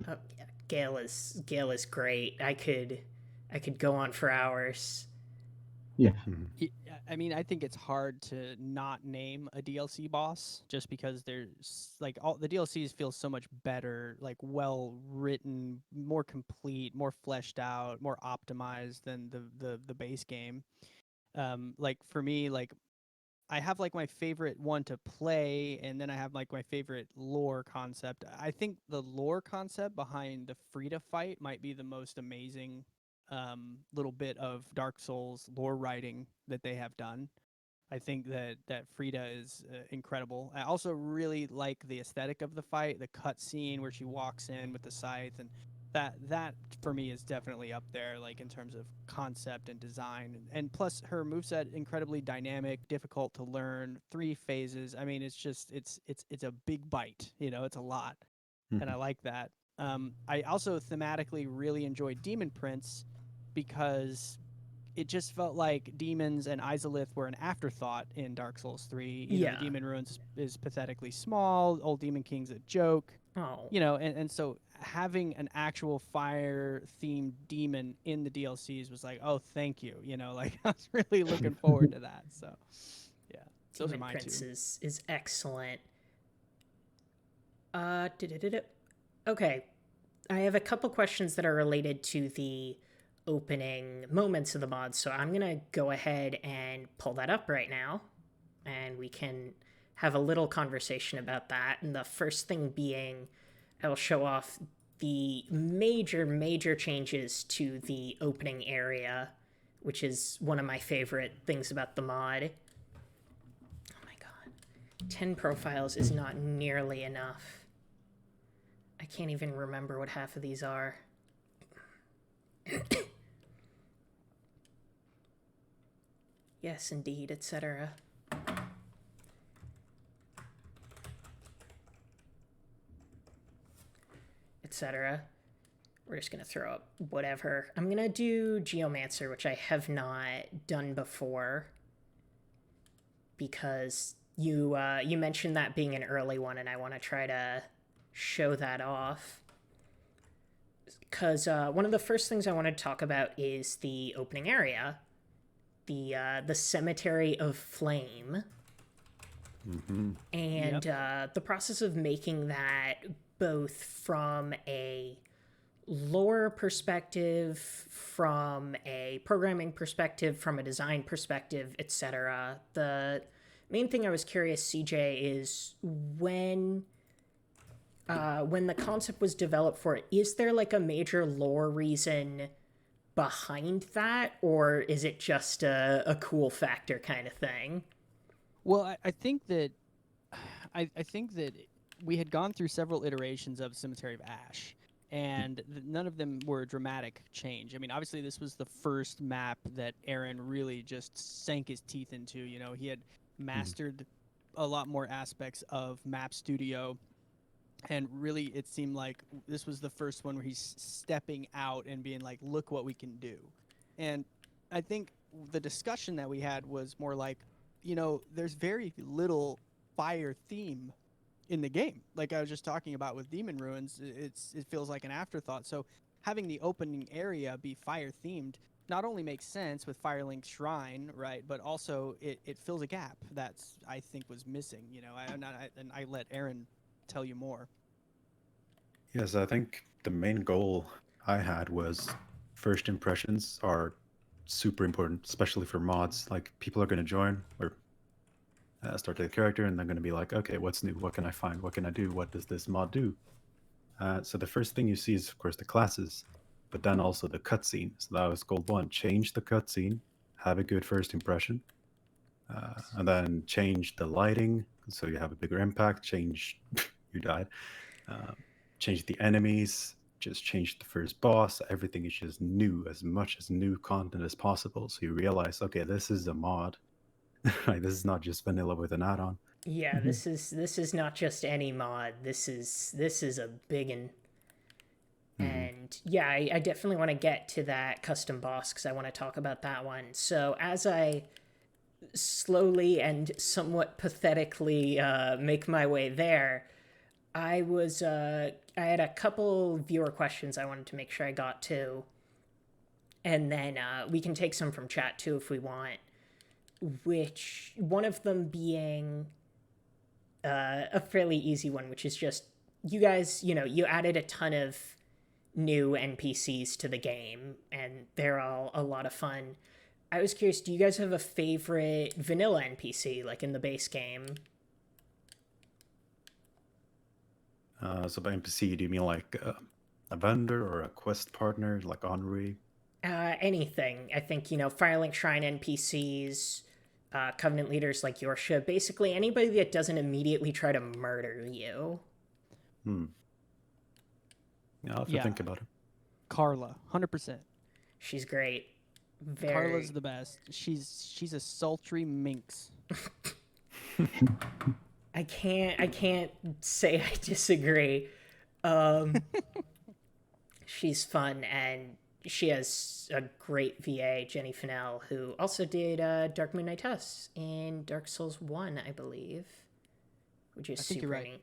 Oh, yeah. Gale is great. I could go on for hours. Yeah. I mean, I think it's hard to not name a DLC boss, just because there's like all the DLCs feel so much better, like well written, more complete, more fleshed out, more optimized than the base game. Like for me, like I have like my favorite one to play, and then I have like my favorite lore concept. I think the lore concept behind the Frida fight might be the most amazing little bit of Dark Souls lore writing that they have done. I think that Frida is incredible. I also really like the aesthetic of the fight, the cut scene where she walks in with the scythe, and that for me is definitely up there, like in terms of concept and design. And plus her moveset incredibly dynamic, difficult to learn, 3 phases. I mean, it's just it's a big bite, it's a lot. And I like that. I also thematically really enjoyed Demon Prince, because it just felt like demons and Izalith were an afterthought in Dark Souls 3. The Demon Ruins is pathetically small. Old Demon King's a joke. Oh. And so having an actual fire-themed demon in the DLCs was like, oh, thank you. Like I was really looking forward to that. So, yeah, those Demon are mine Prince too. is excellent. Okay, I have a couple questions that are related to the opening moments of the mod, so I'm gonna go ahead and pull that up right now, and we can have a little conversation about that. And the first thing being, I will show off the major changes to the opening area, which is one of my favorite things about the mod. Oh my god, 10 profiles is not nearly enough. I can't even remember what half of these are. Yes, indeed, etc. etc. We're just going to throw up whatever. I'm going to do Geomancer, which I have not done before, because you mentioned that being an early one, and I want to try to show that off. Because one of the first things I want to talk about is the opening area, the Cemetery of Flame. Mm-hmm. And the process of making that, both from a lore perspective, from a programming perspective, from a design perspective, etc. The main thing I was curious, CJ, is when the concept was developed for it, is there like a major lore reason behind that, or is it just a cool factor kind of thing? Well, I think that I think that we had gone through several iterations of Cemetery of Ash, and none of them were a dramatic change. I mean, obviously, this was the first map that Aron really just sank his teeth into. You know, he had mastered a lot more aspects of Map Studio, and really, it seemed like this was the first one where he's stepping out and being like, "Look what we can do." And I think the discussion that we had was more like, you know, there's very little fire theme in the game. Like I was just talking about with Demon Ruins, it feels like an afterthought. So having the opening area be fire themed not only makes sense with Firelink Shrine, right, but also it fills a gap that's, I think, was missing. You know, and I let Aron tell you more. Yes, I think the main goal I had was first impressions are super important, especially for mods. Like, people are going to join or start their character, and they're going to be like, okay, what's new? What can I find? What can I do? What does this mod do? So the first thing you see is, of course, the classes, but then also the cutscene. So that was goal one. Change the cutscene, have a good first impression, and then change the lighting so you have a bigger impact. Change, you died. Change the enemies, just change the first boss. Everything is just new, as much as new content as possible. So you realize, okay, this is a mod. Like, this is not just vanilla with an add-on. Yeah, this is not just any mod. This is a big one. And yeah, I definitely want to get to that custom boss because I want to talk about that one. So as I slowly and somewhat pathetically make my way there, I had a couple viewer questions I wanted to make sure I got to, and then we can take some from chat too if we want. Which one of them being a fairly easy one, which is just you guys, you know, you added a ton of new NPCs to the game, and they're all a lot of fun. I was curious, do you guys have a favorite vanilla NPC, like in the base game? So by NPC, do you mean like a vendor or a quest partner, like Henri? Anything. I think, you know, Firelink Shrine NPCs, Covenant leaders like Yorsha, basically anybody that doesn't immediately try to murder you. Yeah, I'll have to think about it. Carla, 100%. She's great. Carla's the best. She's a sultry minx. I can't say I disagree. She's fun, and she has a great VA, Jenny Fennell, who also did Dark Moon Night Tests in Dark Souls 1, I believe, which is super neat.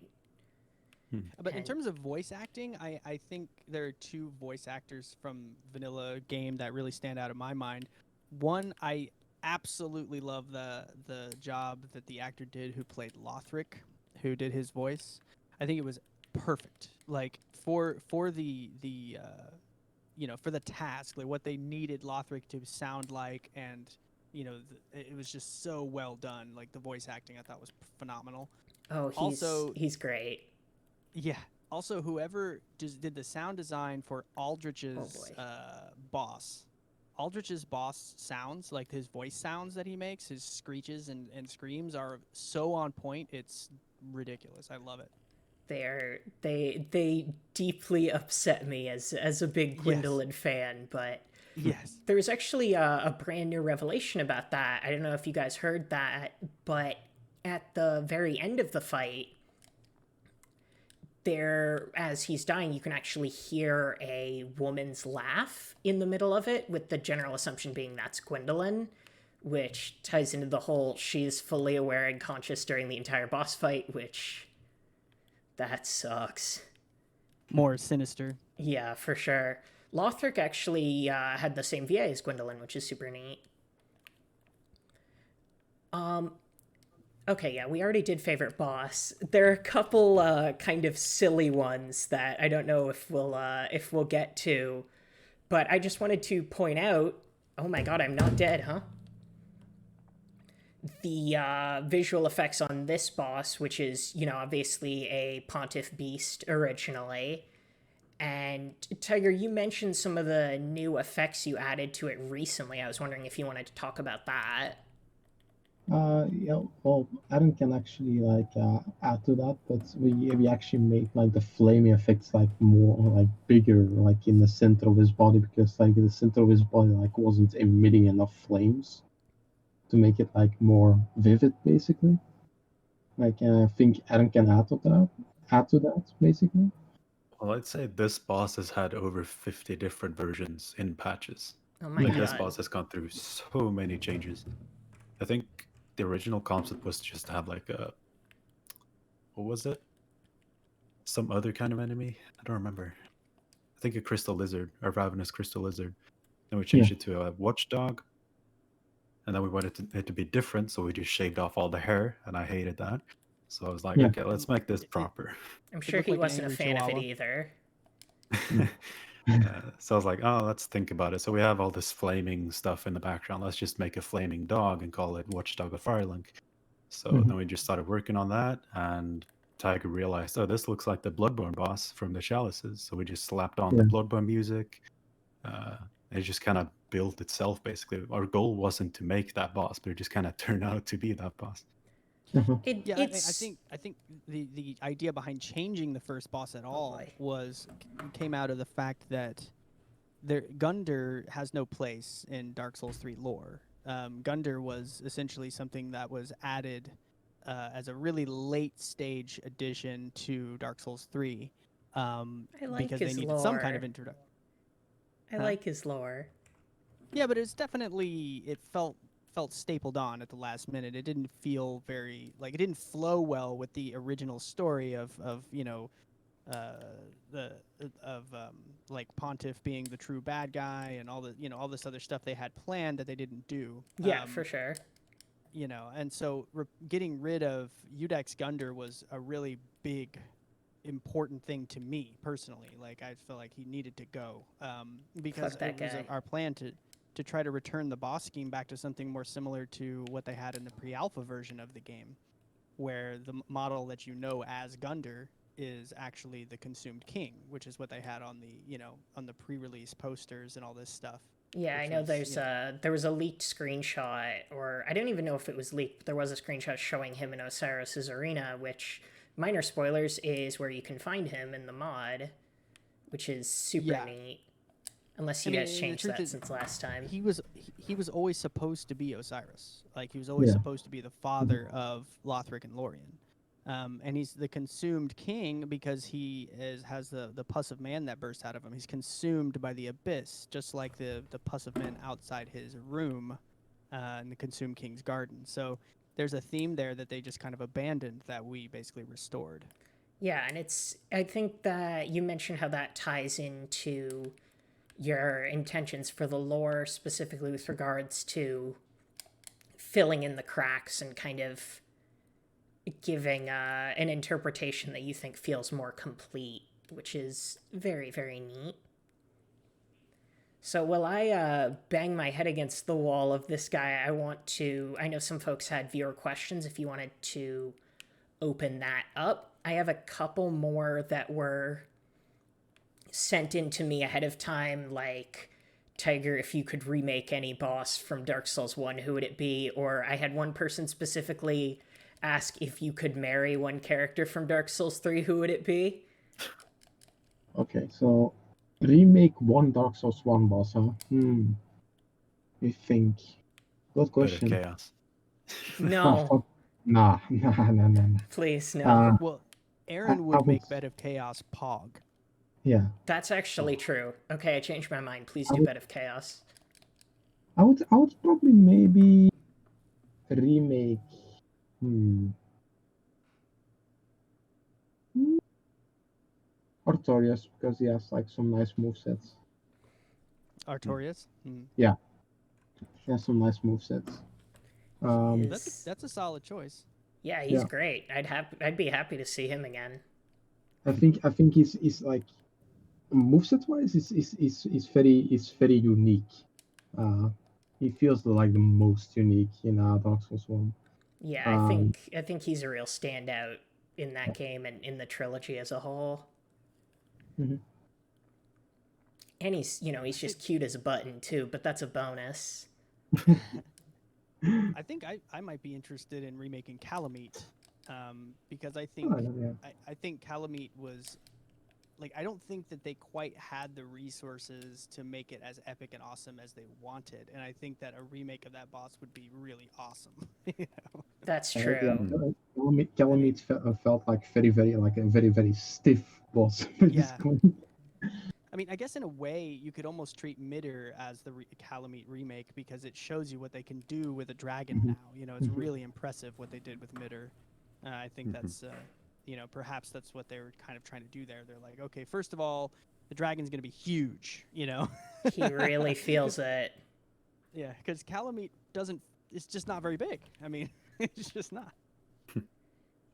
But in terms of voice acting, I think there are two voice actors from vanilla game that really stand out in my mind. One, I absolutely love the job that the actor did who played Lothric, who did his voice. I think it was perfect. Like for the you know, for the task, like what they needed Lothric to sound like, and you know, it was just so well done. Like the voice acting, I thought was phenomenal. Oh, he's great. Yeah. Also, whoever just did the sound design for Aldrich's boss. Aldrich's boss sounds, like his voice sounds that he makes, his screeches and screams are so on point. It's ridiculous. I love it. They deeply upset me as a big Gwendolyn fan, but yes, there was actually a brand new revelation about that. I don't know if you guys heard that, but at the very end of the fight, there, as he's dying, you can actually hear a woman's laugh in the middle of it, with the general assumption being that's Gwendolyn, which ties into the whole she's fully aware and conscious during the entire boss fight, which that sucks. More sinister. Yeah, for sure. Lothric actually had the same VA as Gwendolyn, which is super neat. Okay, yeah, we already did favorite boss. There are a couple kind of silly ones that I don't know if we'll get to, but I just wanted to point out. Oh my god, I'm not dead, huh? The visual effects on this boss, which is, you know, obviously a Pontiff Beast originally. And Tiger, you mentioned some of the new effects you added to it recently. I was wondering if you wanted to talk about that. Yeah, well, Aron can actually add to that, but we actually made like the flaming effects like more like bigger, like in the center of his body, because like the center of his body like wasn't emitting enough flames to make it like more vivid, basically. Like I think Aron can add to that, basically. Well, I'd say this boss has had over 50 different versions in patches. Oh my Like this god. boss has gone through so many changes. I think the original concept was just to have like a, what was it? Some other kind of enemy? I don't remember. I think a crystal lizard, a ravenous crystal lizard. Then we changed it to a watchdog. And then we wanted it to be different, so we just shaved off all the hair, and I hated that. So I was like, Yeah. okay, let's make this proper. I'm sure looked he like an wasn't a angry fan of it chihuahua. either. So I was like, oh, let's think about it. So we have all this flaming stuff in the background. Let's just make a flaming dog and call it Watchdog of Firelink. So then we just started working on that, and Tiger realized, oh, this looks like the Bloodborne boss from the Chalices. So we just slapped on the Bloodborne music. It just kind of built itself, basically. Our goal wasn't to make that boss, but it just kind of turned out to be that boss. Yeah, I think the idea behind changing the first boss at all came out of the fact that Gundyr has no place in Dark Souls 3 lore. Gundyr was essentially something that was added as a really late stage addition to Dark Souls 3 because they needed some kind of introduction. I like his lore. Yeah, but it's definitely, it felt stapled on at the last minute. It didn't feel very, like, it didn't flow well with the original story of you know, like Pontiff being the true bad guy and all the, you know, all this other stuff they had planned that they didn't do. Yeah, for sure. You know, and so getting rid of Udex Gundyr was a really big, important thing to me personally. Like, I felt like he needed to go because it was our plan to try to return the boss scheme back to something more similar to what they had in the pre-alpha version of the game, where the model that you know as Gundyr is actually the Consumed King, which is what they had on the, you know, on the pre-release posters and all this stuff. Yeah, I know there was a leaked screenshot, or I don't even know if it was leaked, but there was a screenshot showing him in Osiris's arena, which, minor spoilers, is where you can find him in the mod, which is super neat. Unless you guys changed that since last time. He was always supposed to be Osiris. Like, he was always supposed to be the father of Lothric and Lorien. And he's the Consumed King because he has the pus of man that bursts out of him. He's consumed by the abyss, just like the pus of man outside his room in the Consumed King's garden. So there's a theme there that they just kind of abandoned that we basically restored. Yeah, and I think that you mentioned how that ties into your intentions for the lore, specifically with regards to filling in the cracks and kind of giving an interpretation that you think feels more complete, which is very, very neat. So while I bang my head against the wall of this guy, I know some folks had viewer questions. If you wanted to open that up, I have a couple more that were sent in to me ahead of time, like, Tiger, if you could remake any boss from Dark Souls 1, who would it be? Or I had one person specifically ask if you could marry one character from Dark Souls 3, who would it be? Okay, so remake one Dark Souls 1 boss, huh? We think. Good question. Chaos. No. Nah. Please, no. Well, Aron I would would, make Bed of Chaos Pog. yeah, That's actually true. Okay, I changed my mind. Please I do would, Bed of Chaos. I would probably maybe remake. Hmm. Artorias, because he has like some nice movesets. Artorias. Yeah, he has some nice movesets. That's a solid choice. Yeah, he's Yeah. great. I'd be happy to see him again. I think he's like moveset wise is very unique. He feels like the most unique in Dark Souls 1. Yeah, Um, I think he's a real standout in that game and in the trilogy as a whole. Mhm. And he's just cute as a button too, but that's a bonus. I think I might be interested in remaking Calamite, because I think Calamite was like, I don't think that they quite had the resources to make it as epic and awesome as they wanted, and I think that a remake of that boss would be really awesome. You know? That's Yeah, true. Calamite felt like a very stiff boss at this Yeah. point. I mean, I guess in a way you could almost treat Midir as the Calamite remake, because it shows you what they can do with a dragon Mhm. now. You know, it's Mhm. really impressive what they did with Midir. I think that's, perhaps that's what they were kind of trying to do there. They're like, okay, first of all, the dragon's going to be huge, you know? He really feels it. Yeah, because Calamite it's just not very big. I mean, it's just not.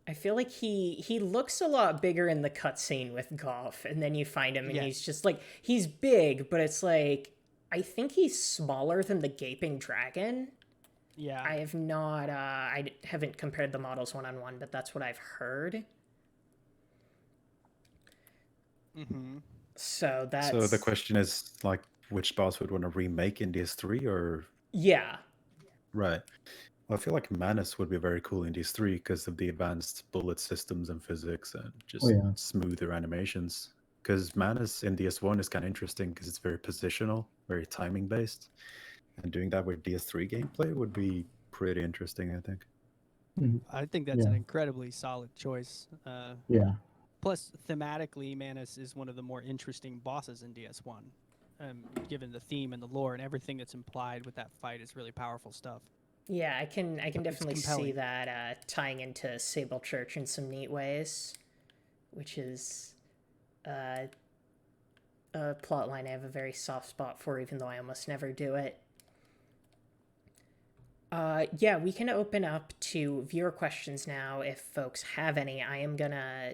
I feel like he looks a lot bigger in the cutscene with Goff, and then you find him and Yes. he's just like, he's big, but it's like, I think he's smaller than the Gaping Dragon. Yeah. I have not, I haven't compared the models one-on-one, but that's what I've heard. Mm-hmm. So that's... So the question is, like, which boss would want to remake in DS3, or... Yeah. Right. Well, I feel like Manus would be very cool in DS3 because of the advanced bullet systems and physics and just smoother animations. Because Manus in DS1 is kind of interesting because it's very positional, very timing based. And doing that with DS3 gameplay would be pretty interesting, I think. I think that's an incredibly solid choice. Yeah. Plus, thematically, Manus is one of the more interesting bosses in DS1. Given the theme and the lore and everything that's implied with that fight is really powerful stuff. Yeah, I can definitely see compelling. that tying into Sable Church in some neat ways, which is a plot line I have a very soft spot for, even though I almost never do it. Yeah, we can open up to viewer questions now if folks have any. I am gonna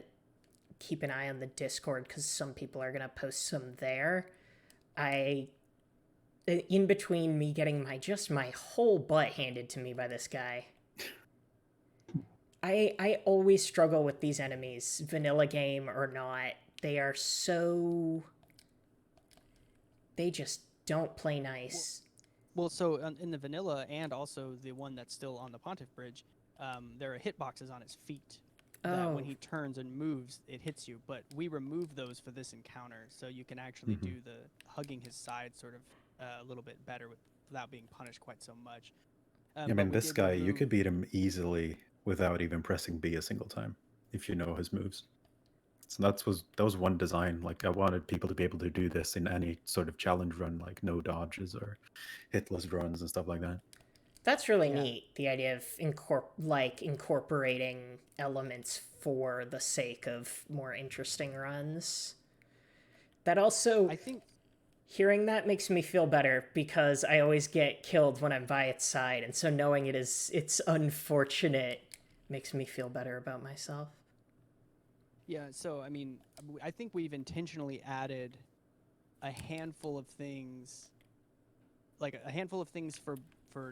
keep an eye on the Discord because some people are gonna post some there. In between me getting my whole butt handed to me by this guy. I always struggle with these enemies, vanilla game or not. They are so... They just don't play nice. Well, so in the vanilla and also the one that's still on the Pontiff Bridge, there are hitboxes on his feet that when he turns and moves, it hits you. But we remove those for this encounter, so you can actually do the hugging his side sort of a little bit better without being punished quite so much. I mean, this guy, you could beat him easily without even pressing B a single time if you know his moves. So that was one design. Like, I wanted people to be able to do this in any sort of challenge run, like no dodges or hitless runs and stuff like that. That's really neat, the idea of incorporating elements for the sake of more interesting runs. That also... I think hearing that makes me feel better because I always get killed when I'm by its side, and so knowing it's unfortunate makes me feel better about myself. Yeah, so I mean, I think we've intentionally added a handful of things, like a handful of things for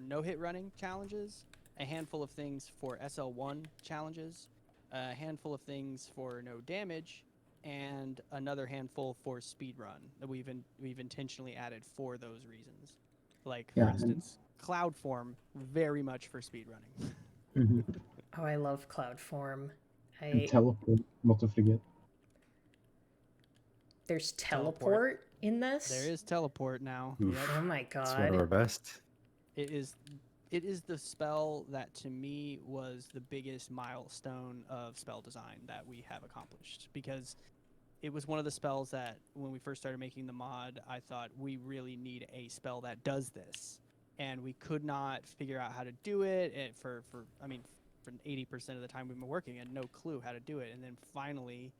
no-hit running challenges, a handful of things for SL1 challenges, a handful of things for no damage, and another handful for speedrun that we've intentionally added for those reasons. Like, for instance, Cloud Form, very much for speedrunning. Oh, I love Cloud Form. And teleport, not to forget. There's teleport in this? There is teleport now. Oof. Yep. Oh my god. It's one of our best. It is it is the spell that to me was the biggest milestone of spell design that we have accomplished, because it was one of the spells that when we first started making the mod, I thought we really need a spell that does this, and we could not figure out how to do it. And for 80% of the time we've been working, and no clue how to do it. And then finally,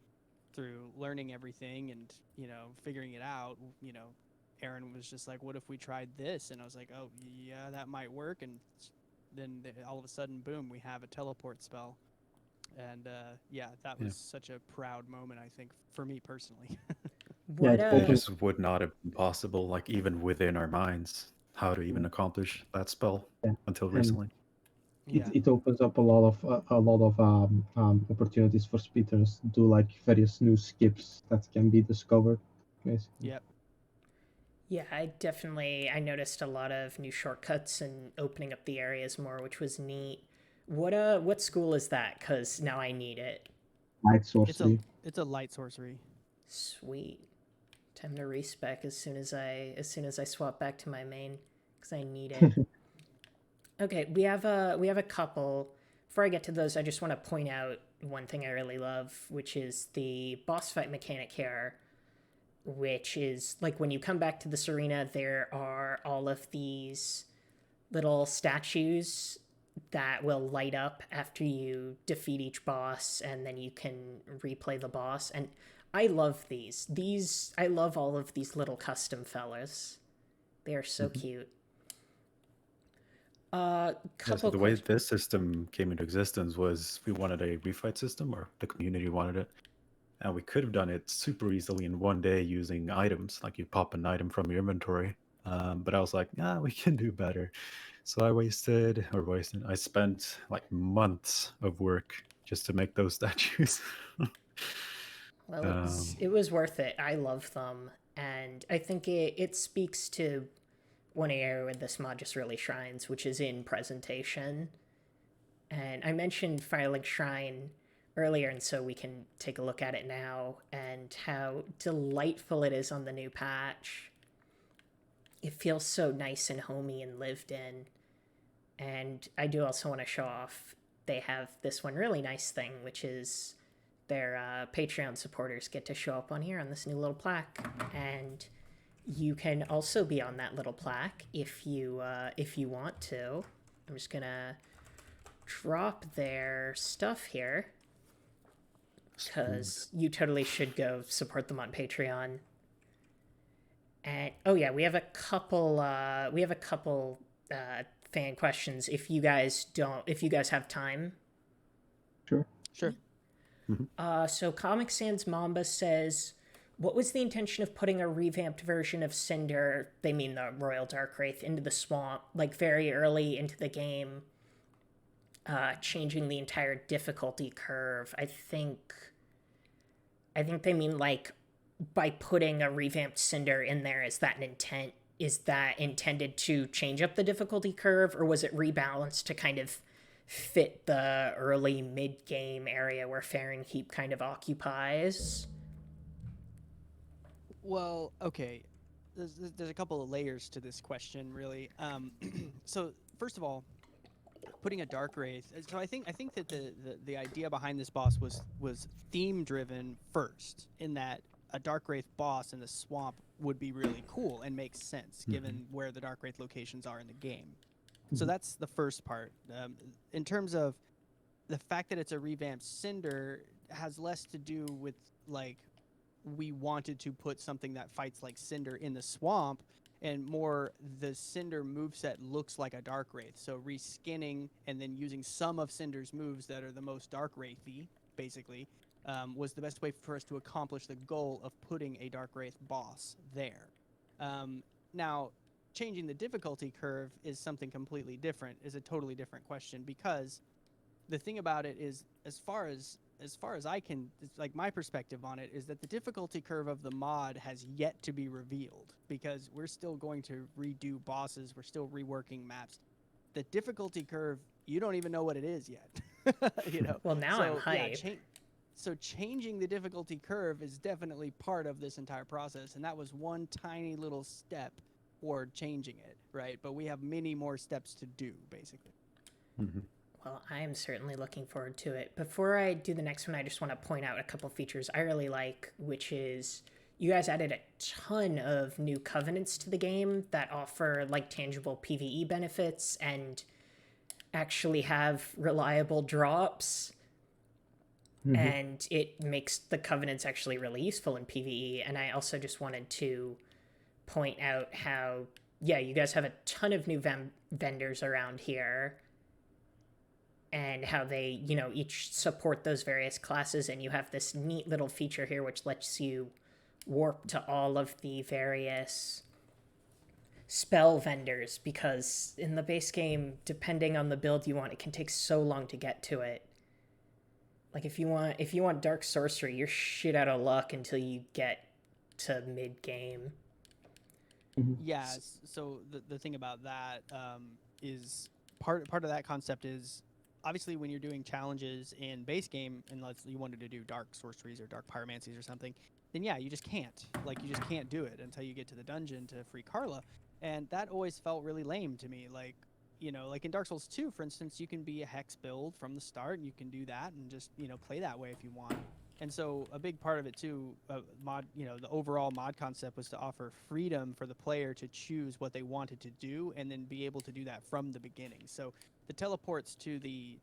through learning everything and figuring it out, Aron was just like, "What if we tried this?" And I was like, "Oh yeah, that might work." And then all of a sudden, boom, we have a teleport spell. And that was such a proud moment, I think, for me personally. Yeah, What it It opens just would not have been possible, like even within our minds, how to even accomplish that spell yeah. until And recently. Yeah. it opens up a lot of opportunities for speedrunners to do like various new skips that can be discovered, basically. Yep. Yeah, I noticed a lot of new shortcuts and opening up the areas more, which was neat. What school is that? Cuz now I need it. Light It's sorcery. a light sorcery. Sweet. Time to respec as soon as I swap back to my main cuz I need it. Okay, we have a couple. Before I get to those, I just want to point out one thing I really love, which is the boss fight mechanic here, which is like when you come back to this arena, there are all of these little statues that will light up after you defeat each boss, and then you can replay the boss. And I love these. I love all of these little custom fellas. They are so cute. Yeah, so Couple the way questions. this system came into existence was we wanted a refight system, or the community wanted it. And we could have done it super easily in one day using items, like you pop an item from your inventory. But I was like, we can do better. So I spent like months of work just to make those statues. Well, it was worth it. I love them, and I think it speaks to one area where this mod just really shines, which is in presentation. And I mentioned Firelink Shrine earlier, and so we can take a look at it now and how delightful it is on the new patch. It feels so nice and homey and lived in. And I do also want to show off they have this one really nice thing, which is their Patreon supporters get to show up on here on this new little plaque. And you can also be on that little plaque if you want to. I'm just gonna drop their stuff here because you totally should go support them on Patreon. And oh yeah, we have a couple fan questions. If you guys have time. Sure. Sure. So Comic Sans Mamba says, what was the intention of putting a revamped version of Cinder, they mean the Royal Darkwraith, into the swamp, like very early into the game, changing the entire difficulty curve? I think they mean like by putting a revamped Cinder in there, is that intended to change up the difficulty curve, or was it rebalanced to kind of fit the early mid-game area where Fahrenheat kind of occupies? Well, okay. There's a couple of layers to this question, really. So first of all, putting a dark wraith. So I think that the idea behind this boss was theme driven first, in that a dark wraith boss in the swamp would be really cool and makes sense given where the dark wraith locations are in the game. So that's the first part. In terms of the fact that it's a revamped Cinder, has less to do with like we wanted to put something that fights like Cinder in the swamp, and more the Cinder moveset looks like a Dark Wraith. So reskinning and then using some of Cinder's moves that are the most Dark Wraithy, basically, was the best way for us to accomplish the goal of putting a Dark Wraith boss there. Now, changing the difficulty curve is something completely different, is a totally different question, because the thing about it is, as far as I can, like my perspective on it is that the difficulty curve of the mod has yet to be revealed, because we're still going to redo bosses, we're still reworking maps. The difficulty curve, you don't even know what it is yet. Well, now I'm hyped. So changing the difficulty curve is definitely part of this entire process, and that was one tiny little step toward changing it, right? But we have many more steps to do, basically. Mhm. Well, I am certainly looking forward to it. Before I do the next one, I just want to point out a couple features I really like, which is you guys added a ton of new covenants to the game that offer like tangible PvE benefits and actually have reliable drops. And it makes the covenants actually really useful in PvE. And I also just wanted to point out how, yeah, you guys have a ton of new vendors around here and how they, you know, each support those various classes. And you have this neat little feature here which lets you warp to all of the various spell vendors, because in the base game, depending on the build you want, it can take so long to get to it. Like if you want dark sorcery, you're shit out of luck until you get to mid game. Yeah. So the thing about that is part of that concept is obviously when you're doing challenges in base game, unless you wanted to do dark sorceries or dark pyromancies or something, then yeah, you just can't. Like you just can't do it until you get to the dungeon to free Carla, and that always felt really lame to me. Like, you know, like in Dark Souls 2, for instance, you can be a hex build from the start, and you can do that and just, you know, play that way if you want. And so a big part of it too, the overall mod concept was to offer freedom for the player to choose what they wanted to do and then be able to do that from the beginning. So the teleports to the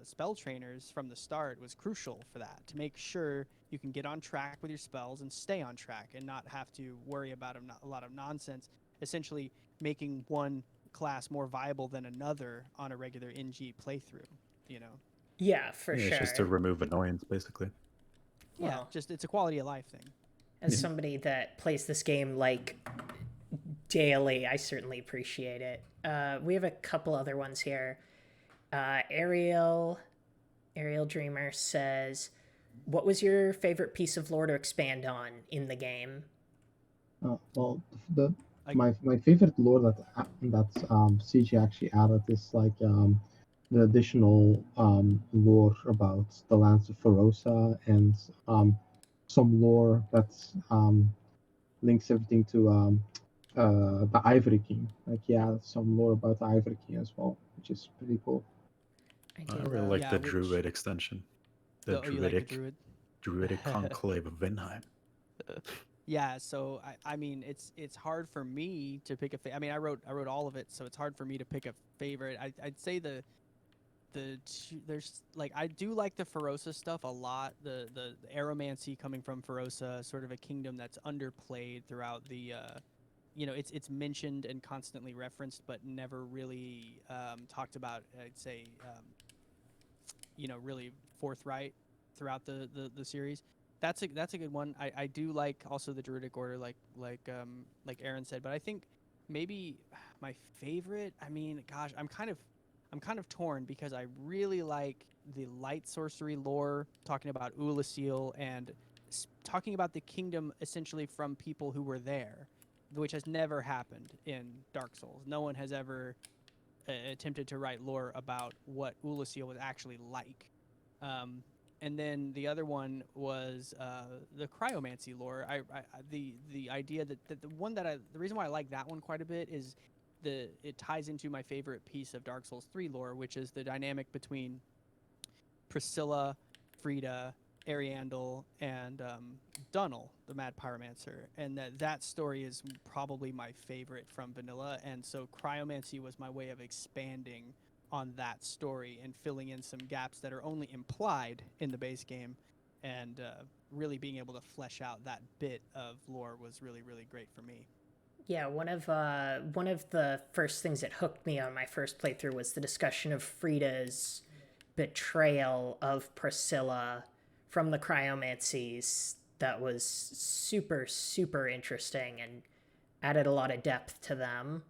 spell trainers from the start was crucial for that, to make sure you can get on track with your spells and stay on track and not have to worry about a lot of nonsense, essentially making one class more viable than another on a regular NG playthrough, you know? Yeah, for Yeah, sure. it's just to remove annoyance, basically. Yeah, Well, just it's a quality of life thing. as somebody that plays this game like daily, I certainly appreciate it. We have a couple other ones here. Ariel Dreamer says, what was your favorite piece of lore to expand on in the game? Well, Like- my favorite lore that CG actually added is like the additional lore about the lands of Ferosa and some lore that links everything to the Ivory King. Like yeah, some lore about the Ivory King as well, which is pretty cool. I really like Yeah, the which- Druid extension. The you like the druid? Druidic Conclave of Vinheim. Yeah, so I mean it's hard for me to pick I mean I wrote all of it, so it's hard for me to pick a favorite. I'd say there's like I do like the Ferosa stuff a lot. The aromancy coming from Ferosa, sort of a kingdom that's underplayed throughout the you know, it's mentioned and constantly referenced but never really talked about, I'd say you know, really forthright throughout the series. That's a good one. I do like also the Druidic Order, like Aron said, but I think maybe my favorite. I mean, gosh, I'm kind of torn because I really like the light sorcery lore, talking about Ulasil and talking about the kingdom essentially from people who were there, which has never happened in Dark Souls. No one has ever attempted to write lore about what Ulasil was actually like. And then the other one was the cryomancy lore. The idea that the reason why I like that one quite a bit is it ties into my favorite piece of Dark Souls 3 lore, which is the dynamic between Priscilla, Frida, Ariandel, and Dunnel, the Mad Pyromancer, and that story is probably my favorite from vanilla. And so cryomancy was my way of expanding on that story and filling in some gaps that are only implied in the base game, and really being able to flesh out that bit of lore was really great for me. Yeah, one of the first things that hooked me on my first playthrough was the discussion of Frida's betrayal of Priscilla from the cryomancies. That was super interesting and added a lot of depth to them.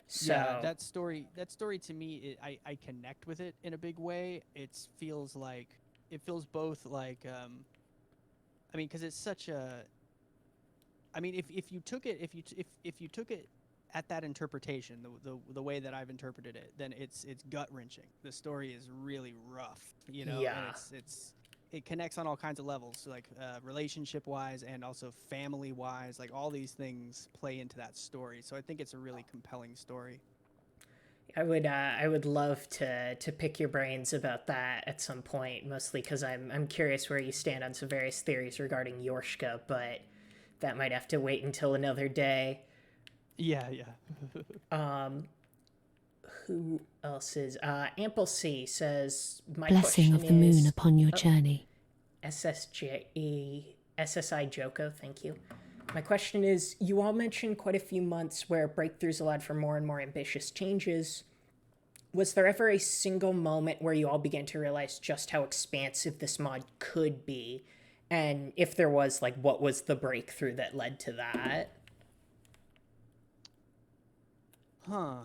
So yeah, that story to me, I connect with it in a big way. It feels both like I mean, because it's such a, I mean, if you took it at that interpretation, the way that I've interpreted it, then it's gut wrenching. The story is really rough, you know, Yeah. and it connects on all kinds of levels, so like relationship wise and also family wise. Like all these things play into that story. So I think it's a really compelling story. I would love to pick your brains about that at some point, mostly because I'm curious where you stand on some various theories regarding Yorshka, but that might have to wait until another day. Yeah. Who else is Ample C says my Blessing question of the moon is upon your journey. SSI Joko, thank you. My question is, you all mentioned quite a few months where breakthroughs allowed for more and more ambitious changes. Was there ever a single moment where you all began to realize just how expansive this mod could be? And if there was, like, what was the breakthrough that led to that? Huh.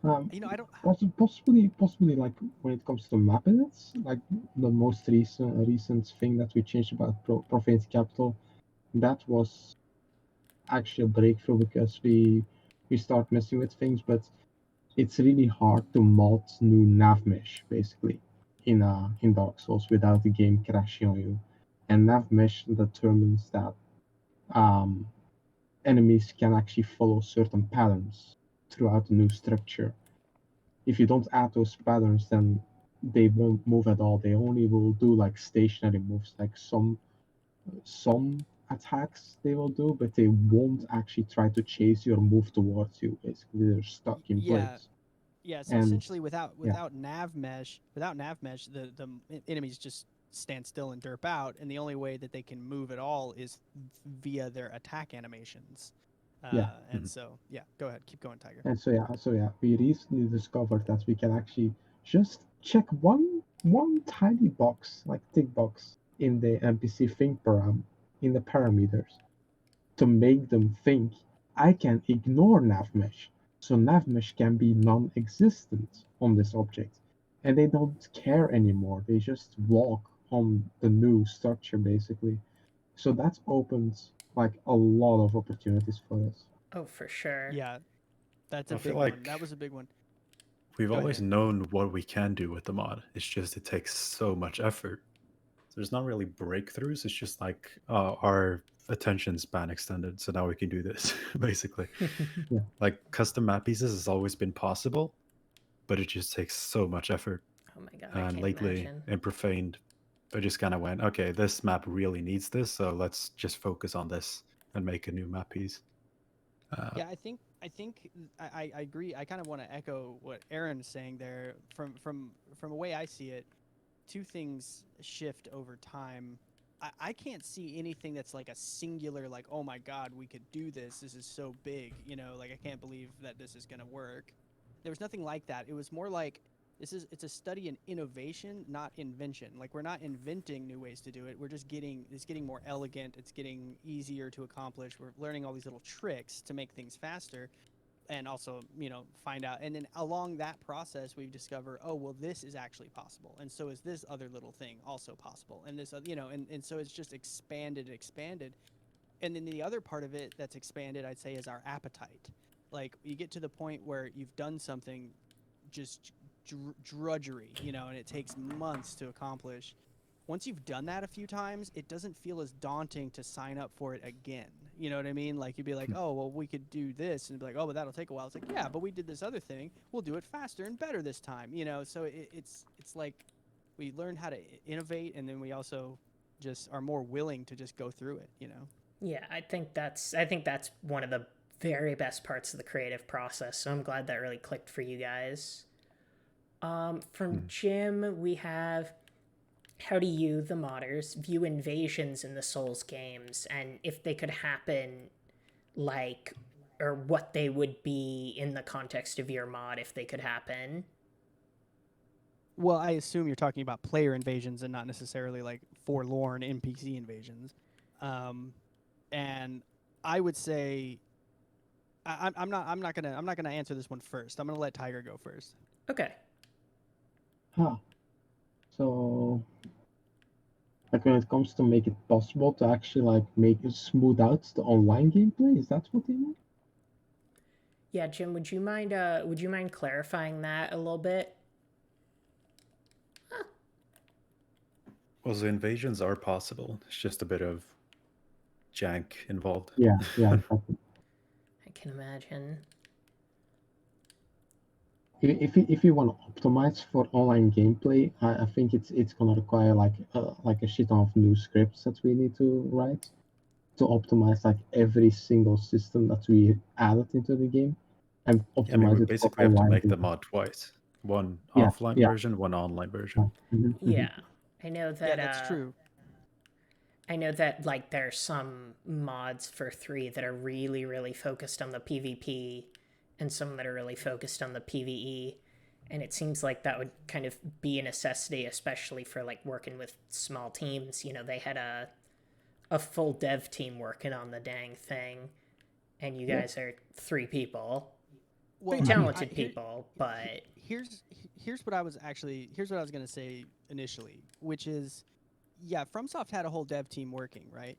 Um, You know, I don't. possibly like when it comes to map edits, like the most recent thing that we changed about Profanity Capital, that was actually a breakthrough because we start messing with things, but it's really hard to mod new nav mesh basically in Dark Souls without the game crashing on you. And nav mesh determines that um, enemies can actually follow certain patterns throughout the new structure. If you don't add those patterns, then they won't move at all. They only will do like stationary moves, like some attacks they will do, but they won't actually try to chase you or move towards you. Basically, they're stuck in Yeah. place. Yeah. So And essentially, without nav mesh, the enemies just stand still and derp out, and the only way that they can move at all is via their attack animations. Yeah. And so yeah, go ahead, keep going, Tiger. And so yeah, we recently discovered that we can actually just check one tiny box, like tick box, in the NPC think param in the parameters to make them think I can ignore navmesh. So navmesh can be non-existent on this object. And they don't care anymore. They just walk on the new structure basically. So that opens like a lot of opportunities for us. Oh, for sure. Yeah, that's I a feel big one. like That was a big one. we've Go ahead, always Aaron. known what we can do with the mod. It's just it takes so much effort. There's not really breakthroughs. It's just like our attention span extended, so now we can do this basically. Like custom map pieces has always been possible, but it just takes so much effort. Oh my god, I And can't lately imagine. in Profaned, I just kind of went, okay, this map really needs this, so let's just focus on this and make a new map piece. Yeah, I agree. I kind of want to echo what Aaron's saying there. From a way I see it, two things shift over time. I can't see anything that's like a singular, like, oh my god, we could do this. This is so big, you know, like I can't believe that this is gonna work. There was nothing like that. It was more like it's a study in innovation, not invention. Like we're not inventing new ways to do it. We're just it's getting more elegant. It's getting easier to accomplish. We're learning all these little tricks to make things faster and also, you know, find out. And then along that process, we've discovered, oh, well, this is actually possible. And so is this other little thing also possible. And this, you know, and so it's just expanded. And then the other part of it that's expanded, I'd say, is our appetite. Like you get to the point where you've done something just drudgery, you know, and it takes months to accomplish. Once you've done that a few times, it doesn't feel as daunting to sign up for it again. You know what I mean? Like you'd be like, oh, well, we could do this, and be like, oh, but that'll take a while. It's like, yeah, but we did this other thing. We'll do it faster and better this time. You know, so it's like we learn how to innovate, and then we also just are more willing to just go through it. You know? Yeah, I think that's one of the very best parts of the creative process. So I'm glad that really clicked for you guys. From Jim, we have, how do you, the modders, view invasions in the Souls games, and if they could happen, like, or what they would be in the context of your mod if they could happen? Well, I assume you're talking about player invasions and not necessarily like forlorn NPC invasions. And I would say I'm not gonna answer this one first. I'm gonna let Tiger go first. Okay. Huh. So, like when it comes to make it possible to actually like make it smooth out the online gameplay, is that what they mean? Yeah, Jim, would you mind clarifying that a little bit? Well, the invasions are possible. It's just a bit of jank involved. Yeah, exactly. I can imagine. If you want to optimize for online gameplay, I think it's gonna require like a shit ton of new scripts that we need to write to optimize like every single system that we added into the game and I mean, optimize we it for basically have to online make the gameplay. mod twice. One Yeah, offline yeah. version, one online version. Yeah, I know that. Yeah, that's true. I know that like there's some mods for 3 that are really, really focused on the PvP, and some that are really focused on the PvE. And it seems like that would kind of be a necessity, especially for like working with small teams. You know, they had a full dev team working on the dang thing, and you guys are 3 people, Well, pretty I mean, talented people, but here's what I was gonna say initially, which is, yeah, FromSoft had a whole dev team working, right?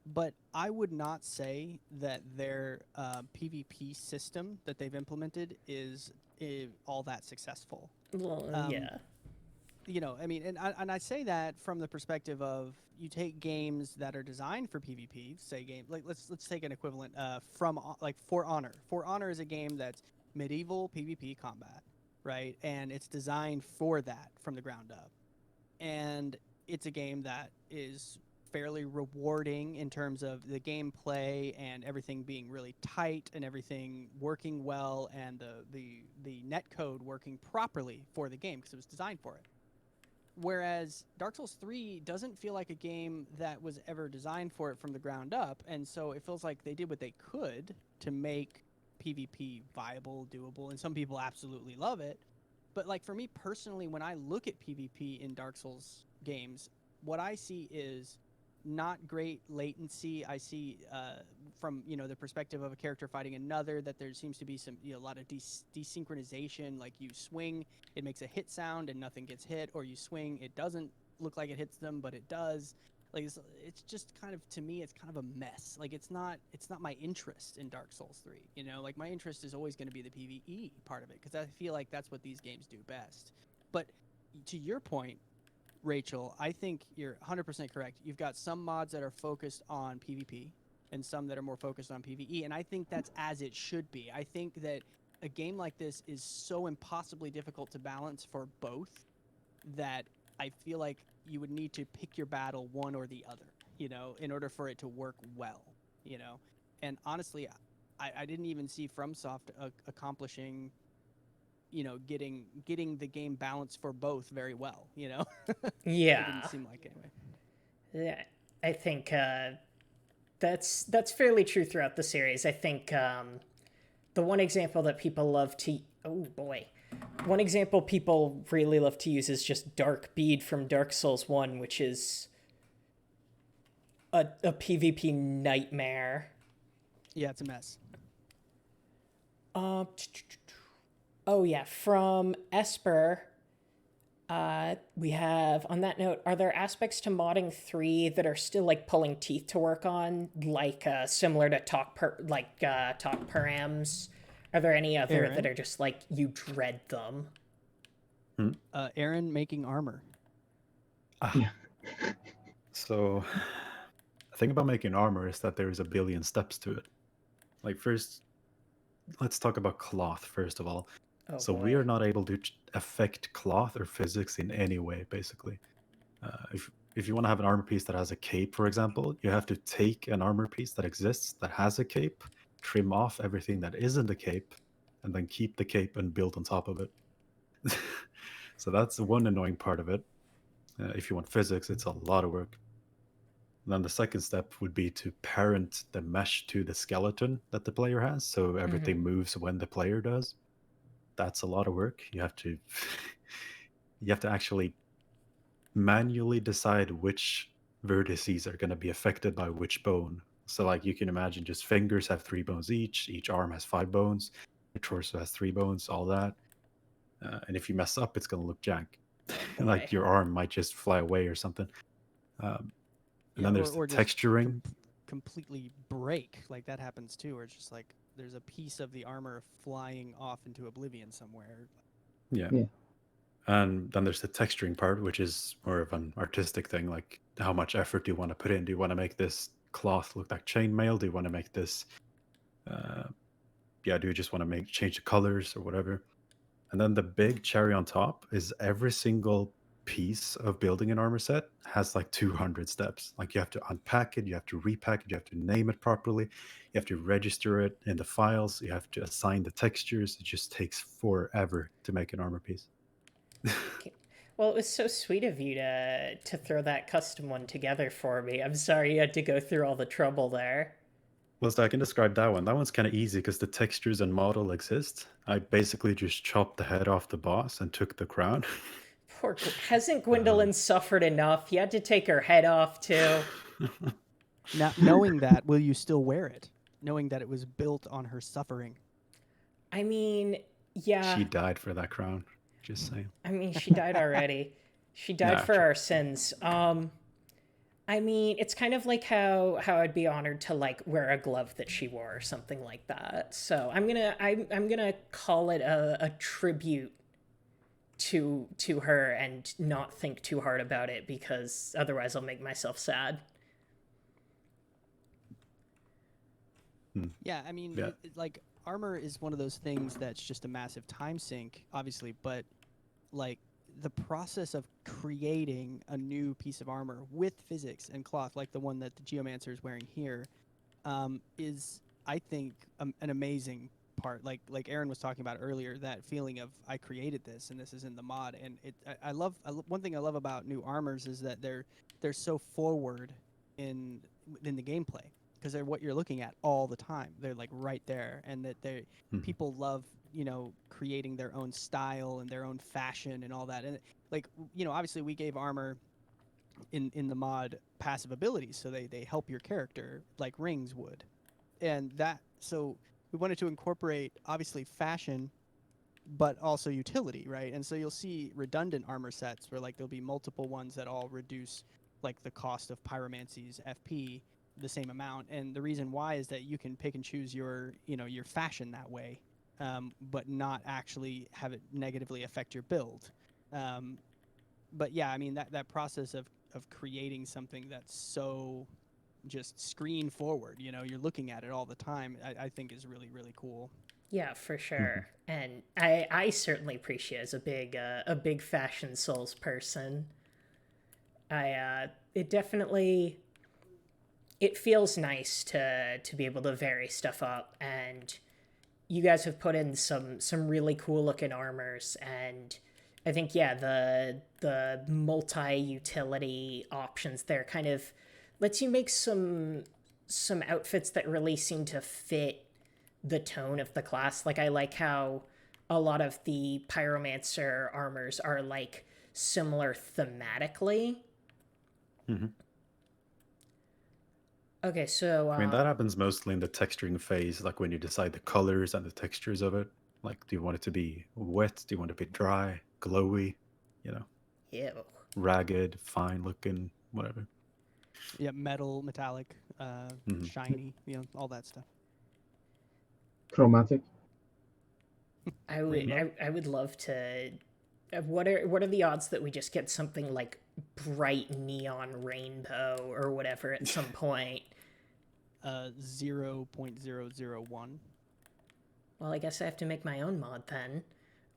But I would not say that their PvP system that they've implemented is all that successful. well, yeah. You know, I mean, and I say that from the perspective of, you take games that are designed for PvP, say game like let's take an equivalent from like For Honor. For Honor is a game that's medieval PvP combat, right? And it's designed for that from the ground up. And it's a game that is fairly rewarding in terms of the gameplay and everything being really tight and everything working well, and the netcode working properly for the game because it was designed for it. Whereas Dark Souls 3 doesn't feel like a game that was ever designed for it from the ground up, and so it feels like they did what they could to make PvP viable, doable, and some people absolutely love it. But like for me personally, when I look at PvP in Dark Souls games, what I see is not great latency. I see from the perspective of a character fighting another, that there seems to be some a lot of desynchronization. Like you swing, it makes a hit sound and nothing gets hit, or you swing, it doesn't look like it hits them, but it does. Like it's just kind of, to me, it's kind of a mess. Like it's not my interest in Dark Souls 3. Like my interest is always going to be the PvE part of it, because I feel like that's what these games do best. But to your point, Rachel, I think you're 100% correct. You've got some mods that are focused on PvP and some that are more focused on PvE, and I think that's as it should be. I think that a game like this is so impossibly difficult to balance for both that I feel like you would need to pick your battle, one or the other, in order for it to work well, And honestly, I didn't even see FromSoft accomplishing getting the game balanced for both very well, It Yeah. didn't seem like, anyway. Yeah, I think that's fairly true throughout the series. I think the one example that people love to one example people really love to use is just Dark Bead from Dark Souls 1, which is a PvP nightmare. Yeah, it's a mess. Oh yeah, from Esper, we have, on that note, are there aspects to modding 3 that are still like pulling teeth to work on, like similar to talk params? Are there any other Aron? that are just like you dread them? Aron making armor. So, the thing about making armor is that there's a billion steps to it. Like, first, let's talk about cloth, first of all. Oh, We boy. are not able to affect cloth or physics in any way, basically. If you want to have an armor piece that has a cape, for example, you have to take an armor piece that exists that has a cape, trim off everything that isn't a cape, and then keep the cape and build on top of it. So that's one annoying part of it. If you want physics, it's a lot of work. And then the second step would be to parent the mesh to the skeleton that the player has, so everything moves when the player does. That's a lot of work. You have to actually manually decide which vertices are going to be affected by which bone. So like you can imagine, just fingers have 3 bones each arm has 5 bones, your torso has 3 bones, all that. And if you mess up, it's going to look jank. Like your arm might just fly away or something. And then there's the texturing. Completely break. Like that happens too, where it's just like there's a piece of the armor flying off into oblivion somewhere. Yeah. And then there's the texturing part, which is more of an artistic thing, like how much effort do you want to put in? Do you want to make this cloth look like chainmail? Do you want to make this, do you just want to change the colors or whatever? And then the big cherry on top is every single piece of building an armor set has like 200 steps. Like you have to unpack it, you have to repack it, you have to name it properly, you have to register it in the files, you have to assign the textures. It just takes forever to make an armor piece. Well, it was so sweet of you to throw that custom one together for me. I'm sorry you had to go through all the trouble there. Well, so I can describe that one. That one's kind of easy because the textures and model exist. I basically just chopped the head off the boss and took the crown. Poor hasn't Gwendolyn suffered enough? You had to take her head off too. Now, knowing that, will you still wear it? Knowing that it was built on her suffering. I mean, yeah. She died for that crown. Just saying. I mean, she died already. She died for our sins. I mean, it's kind of like how I'd be honored to like wear a glove that she wore or something like that. So I'm gonna call it a tribute to her and not think too hard about it, because otherwise I'll make myself sad. Yeah, I mean, like armor is one of those things that's just a massive time sink, obviously, but like the process of creating a new piece of armor with physics and cloth, like the one that the Geomancer is wearing here, is, I think, an amazing part. Like Aron was talking about earlier, that feeling of I created this and this is in the mod. And I love one thing I love about new armors is that they're so forward in the gameplay, because they're what you're looking at all the time. They're like right there, and that people love, you know, creating their own style and their own fashion and all that. And like, you know, obviously we gave armor in the mod passive abilities, so they help your character like rings would, and that, so we wanted to incorporate obviously fashion but also utility, right? And so you'll see redundant armor sets where like there'll be multiple ones that all reduce like the cost of pyromancy's FP the same amount, and the reason why is that you can pick and choose your, you know, your fashion that way, but not actually have it negatively affect your build. But yeah, I mean, that process of creating something that's so just screen forward, you know, you're looking at it all the time, I think is really, really cool. Yeah, for sure. And I certainly appreciate it as a big Fashion Souls person. It definitely, it feels nice to be able to vary stuff up, and you guys have put in some really cool looking armors, and I think, yeah, the multi-utility options there kind of lets you make some outfits that really seem to fit the tone of the class. Like, I like how a lot of the Pyromancer armors are like similar thematically. Okay, so I mean, that happens mostly in the texturing phase, like when you decide the colors and the textures of it. Like, do you want it to be wet? Do you want it to be dry, glowy, you know? Ew. Ragged, fine looking, whatever. Yeah, metal, metallic, shiny, you know, all that stuff. Chromatic. I would love to. What are the odds that we just get something like bright neon rainbow or whatever at some point? 0.001. Well, I guess I have to make my own mod then.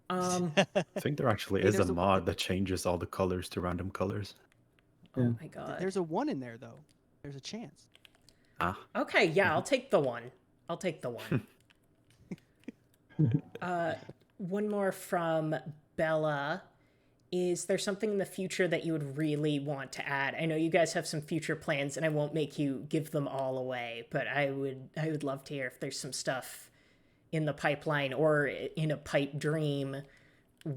I think there actually is a mod that changes all the colors to random colors. Oh my god. There's a 1 in there though. There's a chance. Okay, yeah, I'll take the 1. I'll take the 1. One more from Bella. Is there something in the future that you would really want to add? I know you guys have some future plans, and I won't make you give them all away, but I would love to hear if there's some stuff in the pipeline or in a pipe dream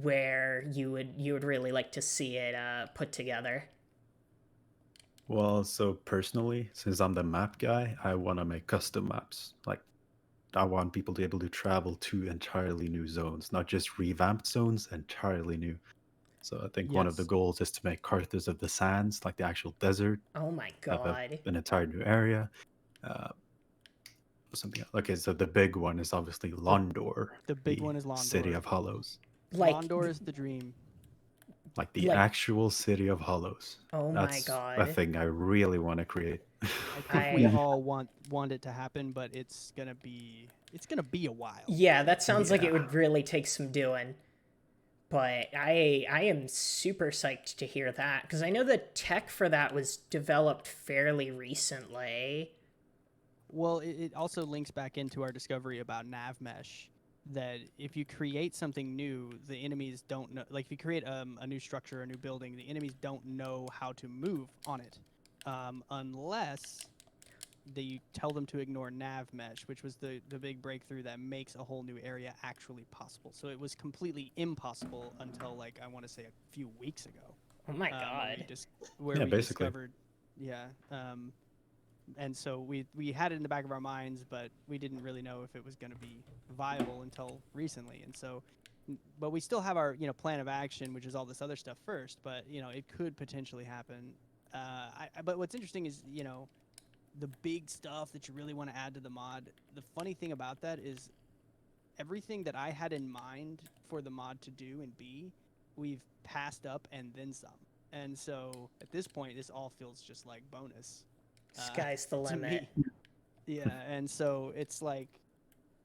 where you would really like to see it put together. Well, so personally, since I'm the map guy, I want to make custom maps. Like, I want people to be able to travel to entirely new zones, not just revamped zones, entirely new. So I think one of the goals is to make Carthus of the Sands, like the actual desert. Oh my god. An entire new area. Something else. Okay, so the big one is obviously Londor. The big one is Londor. City of Hollows. Like, Londor is the dream. Like the Like- actual city of Hollows. Oh my That's a god. thing I really want to create. I think we I- all want it to happen, but it's gonna be a while. Yeah, that sounds like it Yeah. would really take some doing. But I am super psyched to hear that because I know the tech for that was developed fairly recently. Well, it also links back into our discovery about nav mesh. That if you create something new, the enemies don't know. Like if you create a new structure, a new building, the enemies don't know how to move on it, unless they tell them to ignore nav mesh, which was the big breakthrough that makes a whole new area actually possible. So it was completely impossible until like I want to say a few weeks ago. Oh my Where god. we, where Yeah, we basically. discovered, yeah. And so we had it in the back of our minds, but we didn't really know if it was going to be viable until recently. And so, but we still have our plan of action, which is all this other stuff first. But it could potentially happen. But what's interesting is the big stuff that you really want to add to the mod. The funny thing about that is everything that I had in mind for the mod to do and be, we've passed up and then some. And so at this point, this all feels just like bonus. Sky's the to limit. me. Yeah, and so it's like,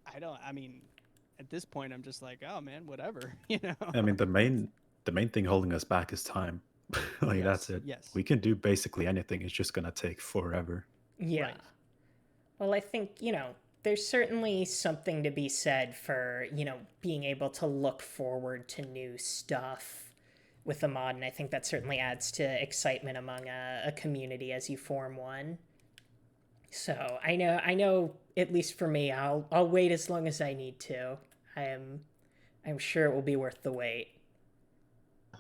I mean, at this point, I'm just like, oh man, whatever, I mean, the main thing holding us back is time. Like that's Yes, it. yes. We can do basically anything. It's just gonna take forever. Yeah. Right. Well, I think, there's certainly something to be said for, being able to look forward to new stuff with the mod. And I think that certainly adds to excitement among a community as you form one. So I know, at least for me, I'll wait as long as I need to. I'm sure it will be worth the wait.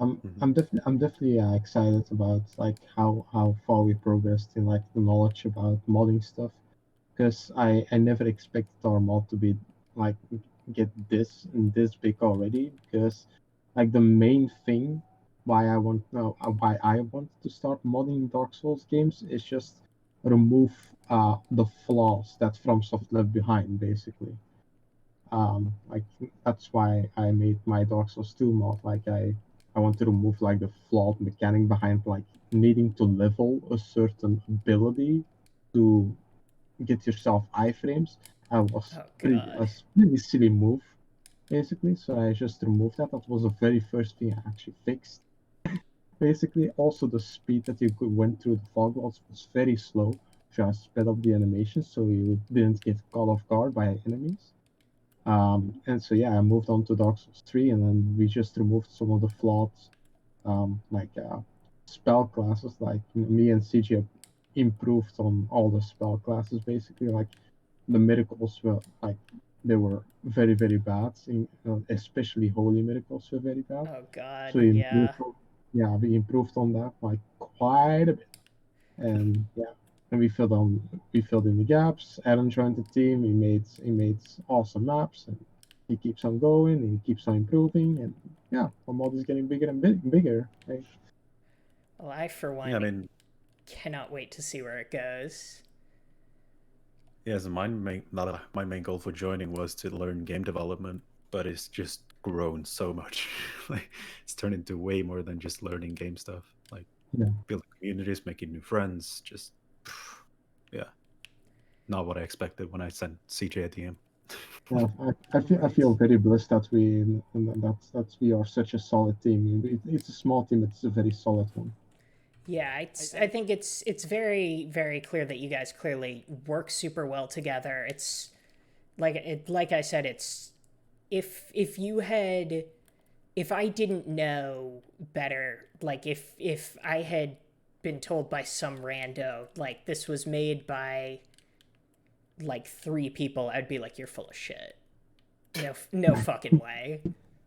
I'm definitely excited about like how far we progressed in like the knowledge about modding stuff, because I never expected our mod to be like get this big already. Because like the main thing why I want to start modding Dark Souls games is just remove the flaws that FromSoft left behind, basically. Like that's why I made my Dark Souls 2 mod. Like I want to remove like the flawed mechanic behind like needing to level a certain ability to get yourself iframes. I was Oh pretty god. a pretty silly move, basically. So I just removed that. That was the very first thing I actually fixed. Basically, also the speed that you went through the fog walls was very slow. Just sped up the animation so you didn't get caught off guard by enemies. And so yeah, I moved on to Dark Souls 3, and then we just removed some of the flaws, like spell classes. Like me and CJ improved on all the spell classes basically. Like the miracles were like they were very very bad, especially holy miracles were very bad. Oh god. So we Yeah. we improved on that like quite a bit, and yeah, and we filled in the gaps. Aron joined the team. He made awesome maps, and he keeps on going. And he keeps on improving, and yeah, our mod is getting bigger and bigger. Right? Well, I for one Yeah, I mean, cannot wait to see where it goes. yeah. So my main goal for joining was to learn game development, but it's just grown so much. Like it's turned into way more than just learning game stuff. Like Yeah. building communities, making new friends. Just yeah, not what I expected when I sent CJ a DM. Yeah, I feel very blessed that that we are such a solid team. It's a small team, but it's a very solid one. Yeah, I think it's very very clear that you guys clearly work super well together. It's like I said, it's if you had if I didn't know better, like if I had been told by some rando like this was made by like 3 people, I'd be like, you're full of shit. No fucking way.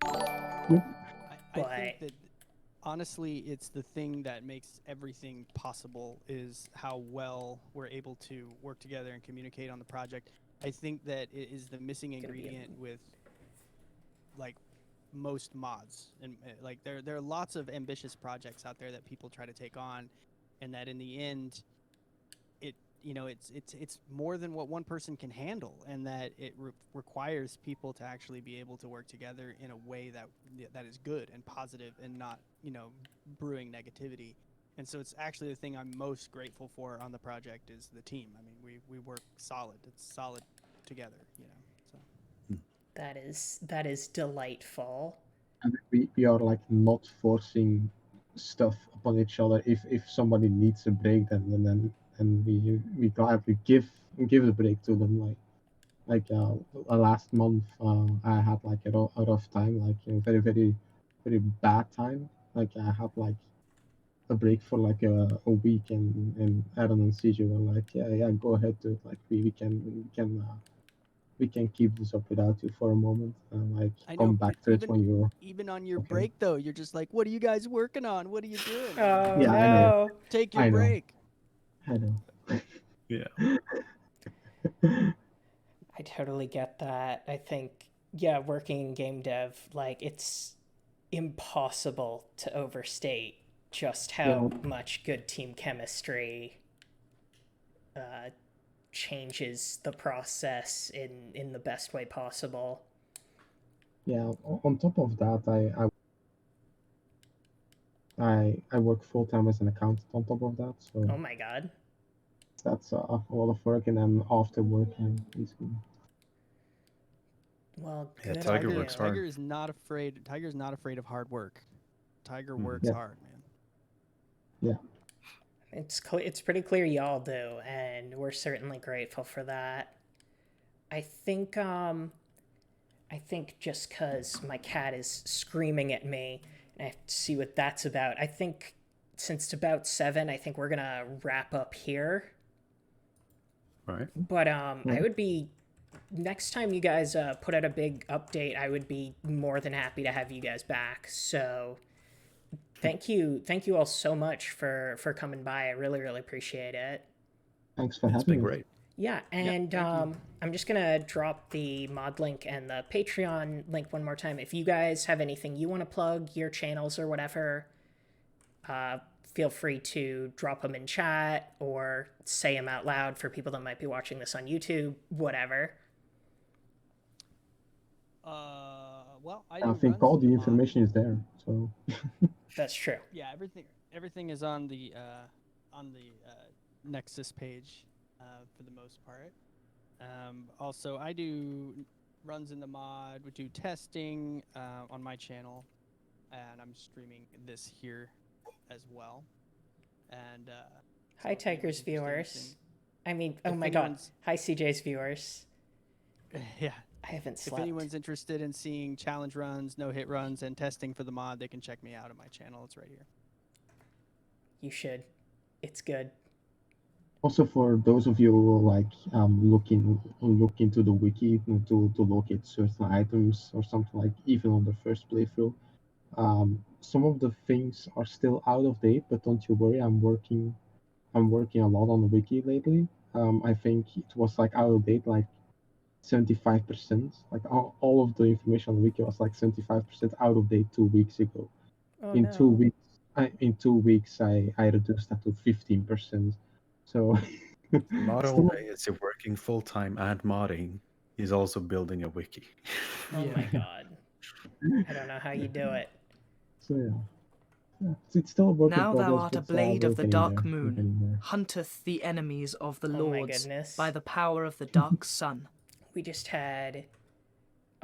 I But think that honestly, it's the thing that makes everything possible is how well we're able to work together and communicate on the project. I think that it is the missing ingredient with like most mods, and like there are lots of ambitious projects out there that people try to take on, and that in the end, you know it's more than what one person can handle, and that it requires people to actually be able to work together in a way that is good and positive and not, you know, brewing negativity. And so it's actually the thing I'm most grateful for on the project is the team. I mean, we work solid. It's solid together, you know. So That is delightful. And we are like not forcing stuff upon each other. If somebody needs a break, then we gladly give a break to them. Like last month, I had like a rough time, like very very bad time. Like I had like a break for like a week, and Aron and CJ were like, yeah, go ahead, dude. Like we can keep this up without you for a moment, and like I know, come but back to it when you're even on your okay. break though, you're just like, what are you guys working on? What are you doing? Oh Yeah, I know. no. Take your I know. break. I know. Yeah. I totally get that. I think, yeah, working in game dev, like, it's impossible to overstate just how Yeah. much good team chemistry uh, changes the process in the best way possible. Yeah. On top of that, I work full time as an accountant on top of that, so Oh my god. that's a lot of work, and then after work, I'm basically. Well, Yeah, good Tiger on you. works hard. Tiger is not afraid. Tiger's not afraid of hard work. Tiger works Yeah. hard, man. Yeah. It's pretty clear y'all do, and we're certainly grateful for that. I think just because my cat is screaming at me, and I have to see what that's about. I think since it's about 7, I think we're gonna wrap up here. Right. But I would be next time you guys put out a big update, I would be more than happy to have you guys back. So thank you all so much for coming by. I really appreciate it. Thanks for It's been having me. great. Yeah, and thank you. I'm just gonna drop the mod link and the Patreon link one more time. If you guys have anything you want to plug, your channels or whatever, feel free to drop them in chat or say them out loud for people that might be watching this on YouTube, whatever. Well, I I do think runs all in the mod. information is there, so. That's true. Yeah, everything is on the Nexus page for the most part. Also, I do runs in the mod. We do testing on my channel, and I'm streaming this here as well. And Hi, so if anyone's Tigers interested in viewers. seeing- I mean, oh if my god. anyone's- Hi, CJ's viewers. Yeah. I haven't If slept. anyone's interested in seeing challenge runs, no-hit runs, and testing for the mod, they can check me out on my channel. It's right here. You should. It's good. Also, for those of you who like look into the wiki to locate certain items or something, like even on the first playthrough, some of the things are still out of date. But don't you worry, I'm working a lot on the wiki lately. I think it was like out of date like 75%. Like all of the information on the wiki was like 75% out of date 2 weeks ago. Oh in no. 2 weeks, I reduced that to 15%. So Not still, only is he working full time and modding, he's also building a wiki. Oh Yeah. my god. I don't know how you do it. so yeah. It's still a work in Now thou progress, art a but, blade we're of the getting dark there. We're moon, getting there. hunteth the enemies of the Oh my lords goodness. by the power of the dark sun. We just had.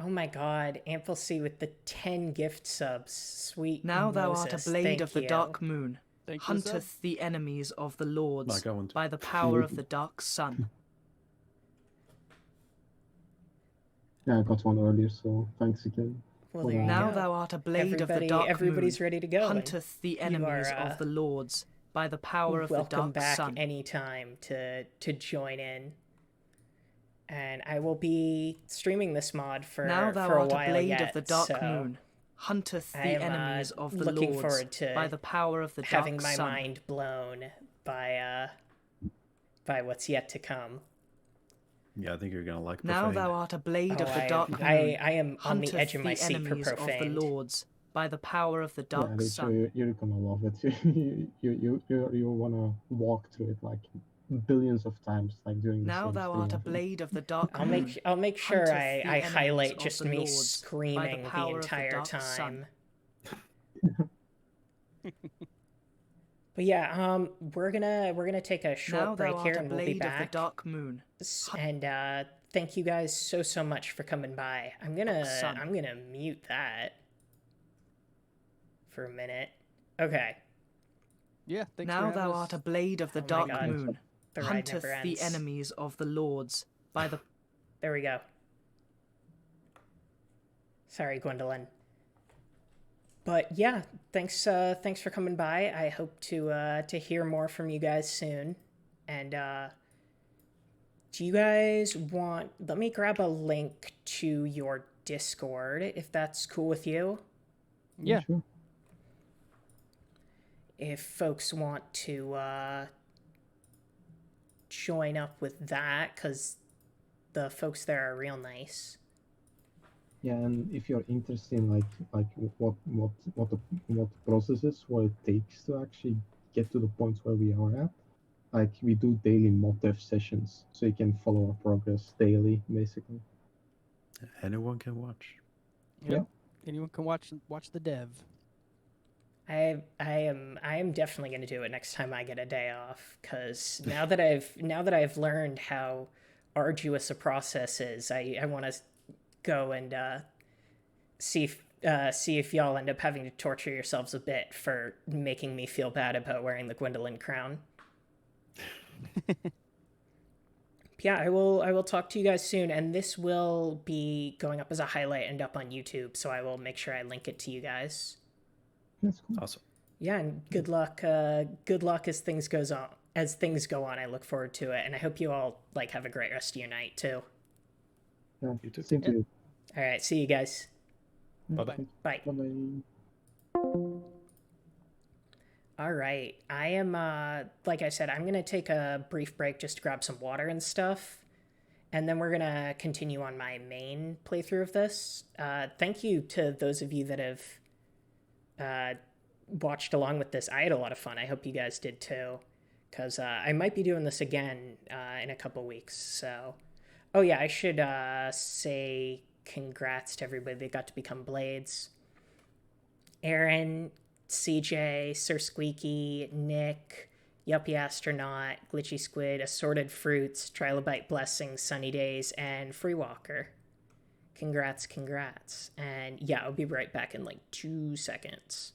Oh my god, Amplesea with the 10 gift subs. Sweet Now thou art Moses, a blade thank of the you. dark moon, Thank you, sub. hunteth the enemies of the lords Like I want to. by the power of the dark sun. Yeah, I got one earlier, so thanks again. Well, for there you that. Now go. thou art a blade of the dark Everybody's moon, ready to go. and hunteth the enemies are, of the lords by the power of the welcome dark back sun. anytime to join in. And I will be streaming this mod for Now thou for a art a while blade yet, of the dark so moon, hunteth I the am enemies of the looking lords forward to by the power of the having dark my sun. mind blown by what's yet to come. Yeah, I think you're gonna like Now Profane. thou art a blade Oh, of the dark moon, I am on the hunteth edge of my the seat for enemies of the Profaned. lords by the power of the dark Yeah, Rachel, sun. you're gonna love it. You wanna walk through it like billions of times, like during the Now same thou stream, art I a think. blade of the dark I'll moon. make sure hunteth I the enemies highlight of just the me lords by the screaming the power of the entire dark time. sun. But yeah, we're gonna take a Now short thou break art here a and we'll be blade of the back. dark moon. And thank you guys so much for coming by. I'm Sun. gonna mute that for a minute. Okay. Yeah, thanks for Now having thou us. art a blade of the Oh my dark God. moon. The ride Hunteth never the ends. enemies of the lords by the There we go. Sorry, Gwendolyn. But yeah, thanks for coming by. I hope to hear more from you guys soon. And do you guys want? Let me grab a link to your Discord if that's cool with you. Yeah. Sure. If folks want to join up with that, because the folks there are real nice. Yeah, and if you're interested in like what the process is, what it takes to actually get to the point where we are at, like we do daily mod dev sessions, so you can follow our progress daily, basically. Anyone can watch. Yeah. Anyone can watch the dev. I am definitely going to do it next time I get a day off, because now that I've learned how arduous a process is, I want to go and see if y'all end up having to torture yourselves a bit for making me feel bad about wearing the Gwendolyn crown. Yeah, I will talk to you guys soon, and this will be going up as a highlight and up on YouTube, so I will make sure I link it to you guys. That's cool. Awesome. Yeah, and good luck as things go on. I look forward to it, and I hope you all like have a great rest of your night too. Yeah, You too. same to you. All right, see you guys. Bye-bye. Bye. Bye-bye. All right, I am like I said, I'm gonna take a brief break just to grab some water and stuff, and then we're gonna continue on my main playthrough of this. Thank you to those of you that have watched along with this. I had a lot of fun. I hope you guys did too, because I might be doing this again in a couple weeks. So, oh yeah, I should say congrats to everybody that got to become Blades. Aron, CJ, Sir Squeaky, Nick, Yuppie Astronaut, Glitchy Squid, Assorted Fruits, Trilobite Blessing, Sunny Days, and Free Walker. Congrats. And yeah, I'll be right back in like 2 seconds.